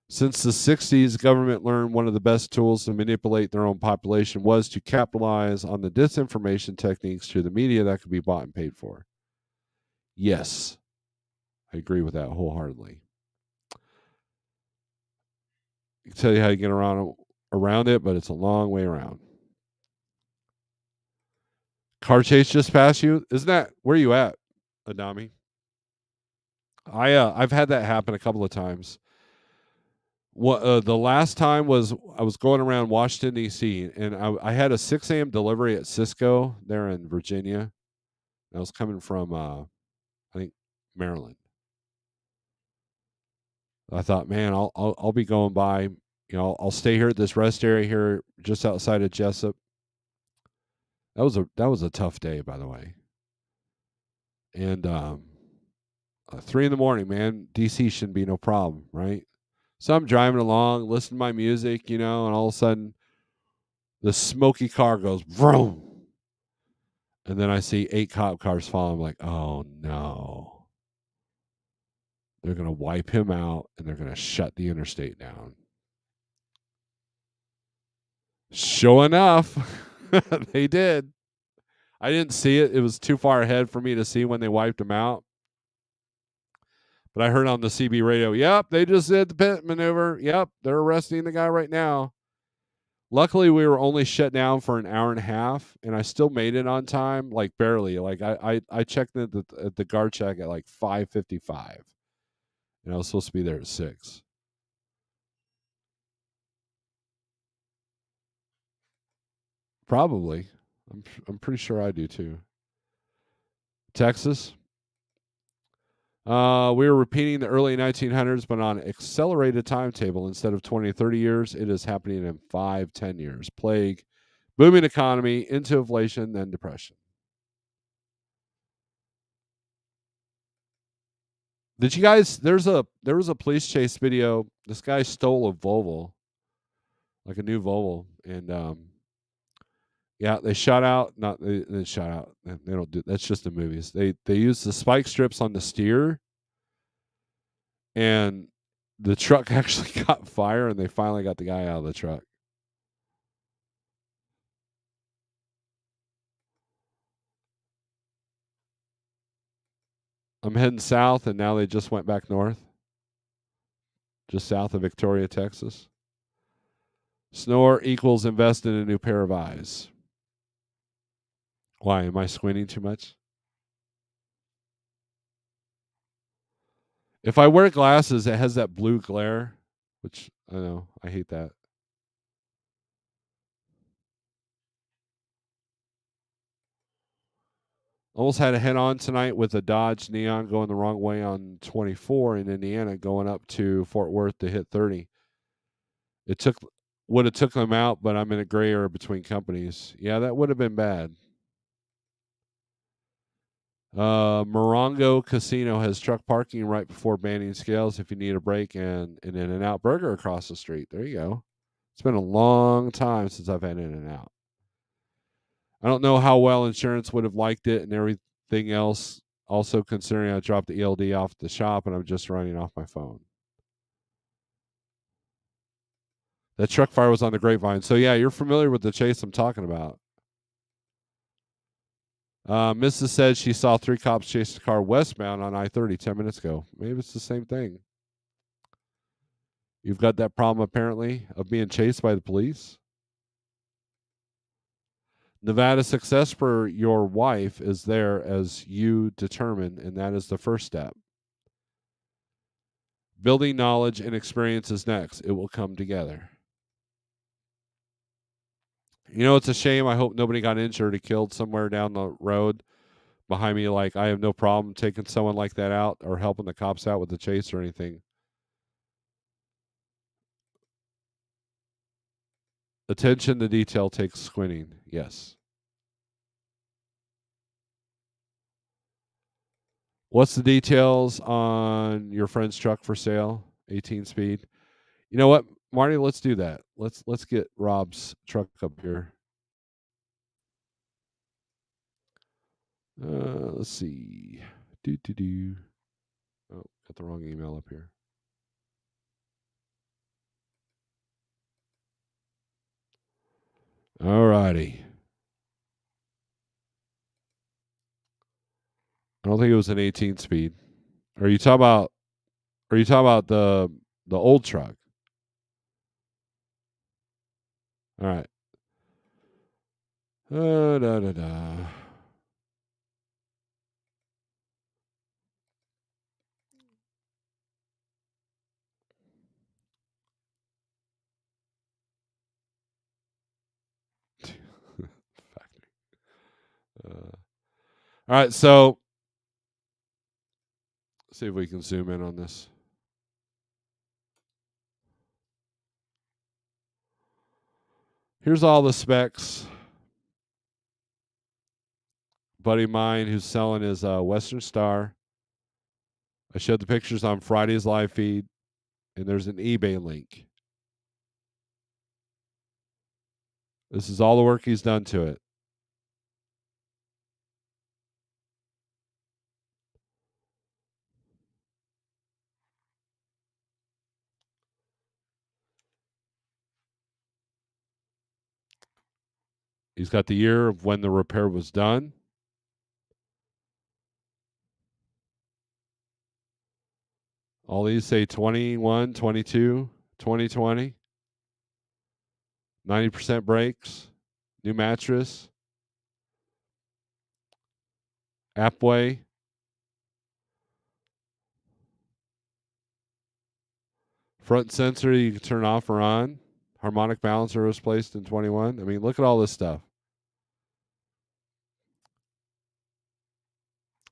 Since the 60s, government learned one of the best tools to manipulate their own population was to capitalize on the disinformation techniques through the media that could be bought and paid for. Yes, I agree with that wholeheartedly. I can tell you how to get around it, but it's a long way around. Car chase just passed you? Isn't that where you at, Adami? I've had that happen a couple of times. What the last time was I was going around Washington D.C. and I had a 6 a.m. delivery at Cisco there in Virginia. I was coming from I think Maryland. I thought, man, I'll be going by. I'll stay here at this rest area here just outside of Jessup. That was a tough day, by the way. And 3 in the morning, man, DC shouldn't be no problem, right? So I'm driving along, listening to my music, and all of a sudden the smoky car goes vroom. And then I see 8 cop cars following. I'm like, oh no. They're going to wipe him out and they're going to shut the interstate down. Sure enough, they did. I didn't see it. It was too far ahead for me to see when they wiped him out. But I heard on the CB radio, yep, they just did the pit maneuver. Yep, they're arresting the guy right now. Luckily, we were only shut down for an hour and a half, and I still made it on time, like barely. Like I checked at the guard check at like 5:55, and I was supposed to be there at 6. Probably, I'm pretty sure I do too. Texas. We were repeating the early 1900s, but on an accelerated timetable. Instead of 20 to 30 years, it is happening in 5-10 years. Plague, booming economy, into inflation, then depression. Did you guys? There was a police chase video. This guy stole a Volvo, like a new Volvo, and yeah, they shot out. Not they shot out. They don't do. That's just the movies. They use the spike strips on the steer, and the truck actually caught fire, and they finally got the guy out of the truck. I'm heading south, and now they just went back north, just south of Victoria, Texas. Snore equals invest in a new pair of eyes. Why? Am I squinting too much? If I wear glasses, it has that blue glare, which I know I hate that. Almost had a head on tonight with a Dodge Neon going the wrong way on 24 in Indiana, going up to Fort Worth to hit 30. It would have took them out, but I'm in a gray area between companies. Yeah, that would have been bad. Morongo Casino has truck parking right before Banning Scales if you need a break, and an In-N-Out Burger across the street. There you go. It's been a long time since I've had In-N-Out. I don't know how well insurance would have liked it and everything else. Also, considering I dropped the ELD off the shop and I'm just running off my phone. That truck fire was on the Grapevine. So, yeah, you're familiar with the chase I'm talking about. Mrs. said she saw 3 cops chase a car westbound on I-30 10 minutes ago. Maybe it's the same thing. You've got that problem, apparently, of being chased by the police. Nevada success for your wife is there as you determine, and that is the first step. Building knowledge and experience is next. It will come together. You know, it's a shame. I hope nobody got injured or killed somewhere down the road behind me. Like, I have no problem taking someone like that out or helping the cops out with the chase or anything. Attention to detail takes squinting. Yes. What's the details on your friend's truck for sale? 18 speed. You know what, Marty? Let's do that. Let's get Rob's truck up here. Let's see. Do. Oh, got the wrong email up here. All righty. I don't think it was an 18 speed. Are you talking about? Are you talking about the old truck? All right. Da da da. All right, so see if we can zoom in on this. Here's all the specs. Buddy of mine who's selling his Western Star. I showed the pictures on Friday's live feed, and there's an eBay link. This is all the work he's done to it. He's got the year of when the repair was done. All these say 21, 22, 2020. 90% brakes, new mattress, Appway. Front sensor you can turn off or on. Harmonic balancer was placed in 21. I mean, look at all this stuff.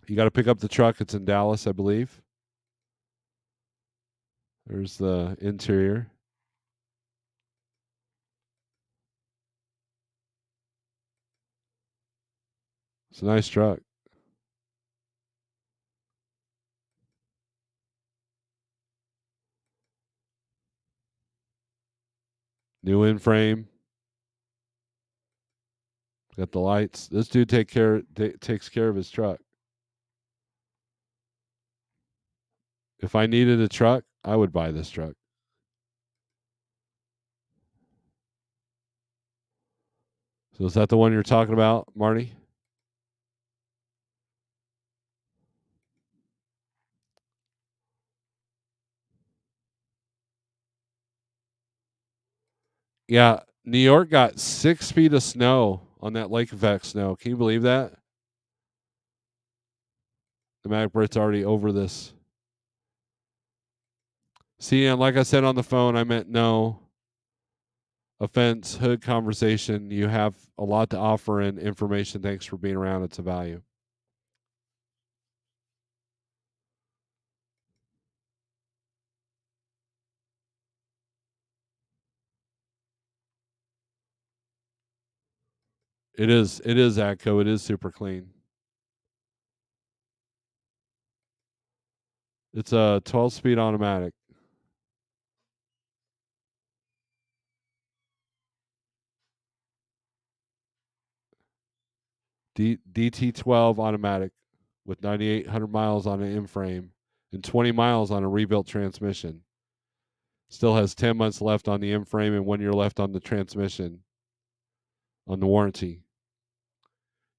You got to pick up the truck. It's in Dallas, I believe. There's the interior. It's a nice truck. New in frame. Got the lights. This dude takes care of his truck. If I needed a truck, I would buy this truck. So is that the one you're talking about, Marty? Yeah, New York got 6 feet of snow on that lake effect snow. Can you believe that? The MacBrit's already over this. See, and like I said on the phone, I meant no offense, hood conversation. You have a lot to offer and information. Thanks for being around. It's a value. It is ATCO. It is super clean. It's a 12-speed automatic. DT12 automatic with 9,800 miles on an M-frame and 20 miles on a rebuilt transmission. Still has 10 months left on the M-frame and 1 year left on the transmission on the warranty.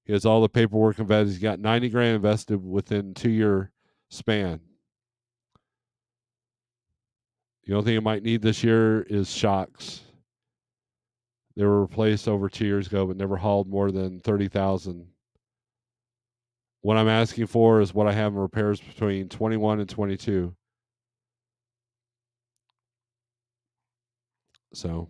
He has all the paperwork invested. He's got 90 grand invested within 2-year span. The only thing he might need this year is shocks. They were replaced over 2 years ago, but never hauled more than 30,000. What I'm asking for is what I have in repairs between 21 and 22. So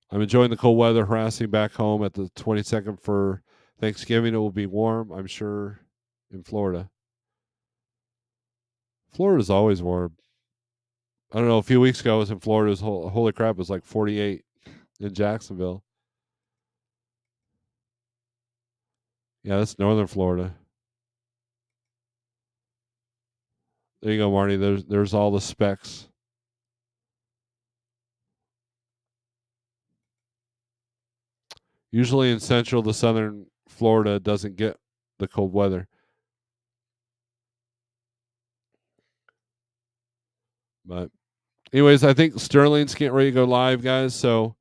I'm enjoying the cold weather, harassing back home at the 22nd for Thanksgiving. It will be warm, I'm sure, in Florida. Florida's always warm. I don't know. A few weeks ago, I was in Florida. It was, holy crap, it was like 48 in Jacksonville. Yeah, that's northern Florida. There you go, Marty. There's all the specs. Usually in central to southern Florida doesn't get the cold weather. But anyways, I think Sterling's getting ready to go live, guys. So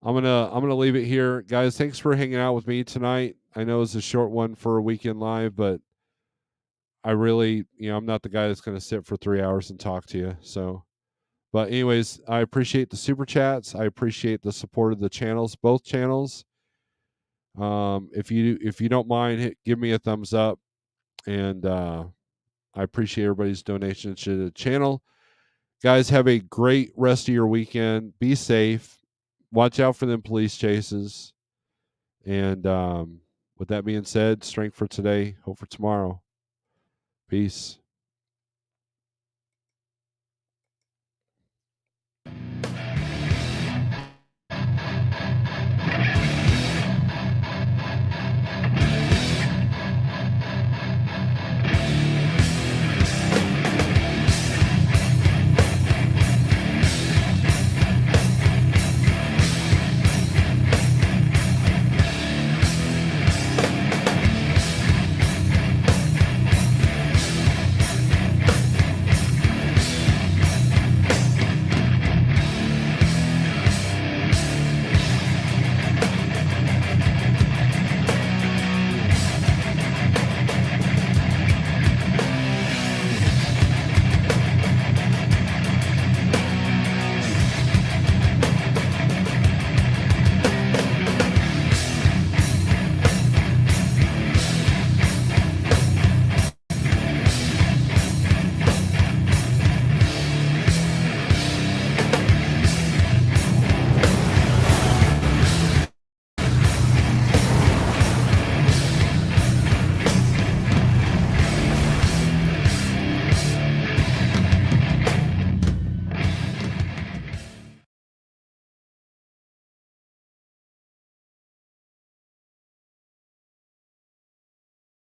I'm gonna leave it here, guys. Thanks for hanging out with me tonight. I know it's a short one for a weekend live, but I really, I'm not the guy that's gonna sit for 3 hours and talk to you. So, but anyways, I appreciate the super chats. I appreciate the support of the channels, both channels. If you don't mind, give me a thumbs up, and I appreciate everybody's donations to the channel. Guys, have a great rest of your weekend. Be safe. Watch out for them police chases. And with that being said, strength for today, hope for tomorrow. Peace.